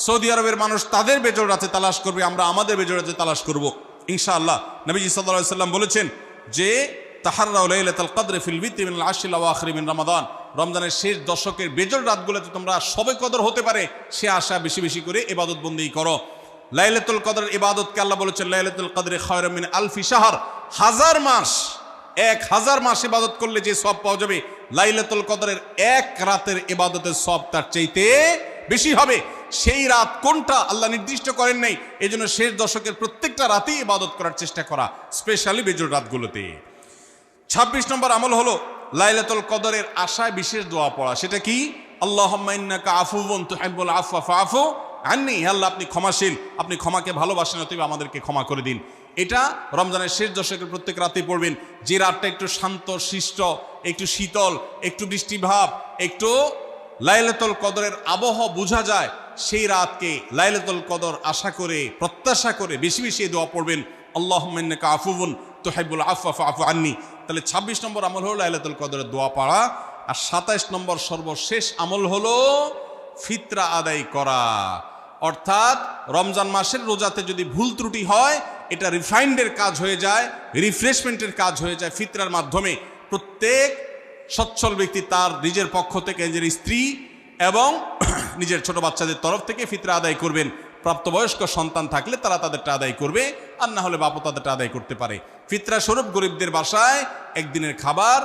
সৌদি আরবের মানুষ তাদের বেজোড় রাতে তালাশ করবে, আমরা আমাদের বেজোড় রাতে তালাশ করব ইনশাআল্লাহ। নবীজি সাল্লাল্লাহু আলাইহি সাল্লাম বলেছেন যে তাহাররাউ লাইলাতুল কদর ফিল বিত্রি মিনাল আশরিল আওয়াখির মিন রমাদান। রমজানের শেষ দশকের বেজোড় রাতগুলোতে তোমরা শবে কদর হতে পারে সে আশা বেশি বেশি করে ইবাদত বন্দেগী করো। লাইলাতুল কদরের ইবাদতকে আল্লাহ বলেছেন লাইলাতুল কদরে খায়রুম মিন আলফি শাহর। 1000 মাস, 1000 মাস ইবাদত করলে যে সওয়াব পাওয়া যাবে, লাইলাতুল কদরের এক রাতের ইবাদতের সওয়াব তার চাইতে বেশি হবে। সেই রাত কোনটা আল্লাহ নির্দিষ্ট করেন নাই। এই জন্য শেষ দশকের প্রত্যেকটা রাতেই ইবাদত করার চেষ্টা করা, স্পেশালি বেজোড় রাতগুলোতে। 26 নম্বর আমল হলো লাইলাতুল কদরের আশায় বিশেষ দোয়া পড়া। সেটা কি? আল্লাহুম্মা ইন্নাকা আফুউন তুহিব্বুল আফওয়া ফাআফু আন্নি। আল্লাহ আপনি ক্ষমাশীল, আপনি ক্ষমাকে ভালোবাসেন, অতএব আমাদেরকে ক্ষমা করে দিন। এটা রমজানের শেষ দশকের প্রত্যেক রাতেই পড়বেন। যে রাতটা একটু শান্ত শিষ্ট, একটু শীতল, একটু বৃষ্টিভাব, একটু লাইলাতুল কদরের আবহাওয়া বোঝা যায়, সেই রাতকে লাইলাতুল কদর আশা করে, প্রত্যাশা করে বেশি বেশি দোয়া পড়বেন, আল্লাহুম্মা ইন্নাকা আফুউন তুহিব্বুল আফওয়া ফাআফু আন্নি। তাহলে 26 নম্বর আমল হলো লাইলাতুল কদরের দোয়া পড়া। আর 27 নম্বর সর্বশেষ আমল হলো ফিতরা আদায় করা। অর্থাৎ রমজান মাসের রোজাতে যদি ভুল ত্রুটি হয়, এটা রিফাইন্ডের কাজ হয়ে যায়, রিফ্রেশমেন্টের কাজ হয়ে যায় ফিতরার মাধ্যমে। প্রত্যেক সচ্ছল ব্যক্তি তার নিজের পক্ষ থেকে, নিজের স্ত্রী এবং নিজের ছোট বাচ্চাদের তরফ থেকে ফিতরা আদায় করবেন। প্রাপ্তবয়স্ক সন্তান থাকলে তারা তাদেরটা আদায় করবে, আর না হলে বাপও তাদেরটা আদায় করতে পারে। ফিতরা স্বরূপ গরিবদের বাসায় একদিনের খাবার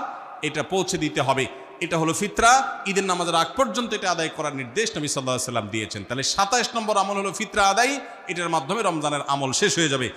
এটা পৌঁছে দিতে হবে। এটা হলো ফিতরা। ঈদের নামাজের আগ পর্যন্ত এটা আদায় করার নির্দেশ নবী সাল্লাল্লাহু আলাইহি ওয়াসাল্লাম দিয়েছেন। তাহলে 27 নম্বর আমল হলো ফিতরা আদায়। এটার মাধ্যমে রমজানের আমল শেষ হয়ে যাবে।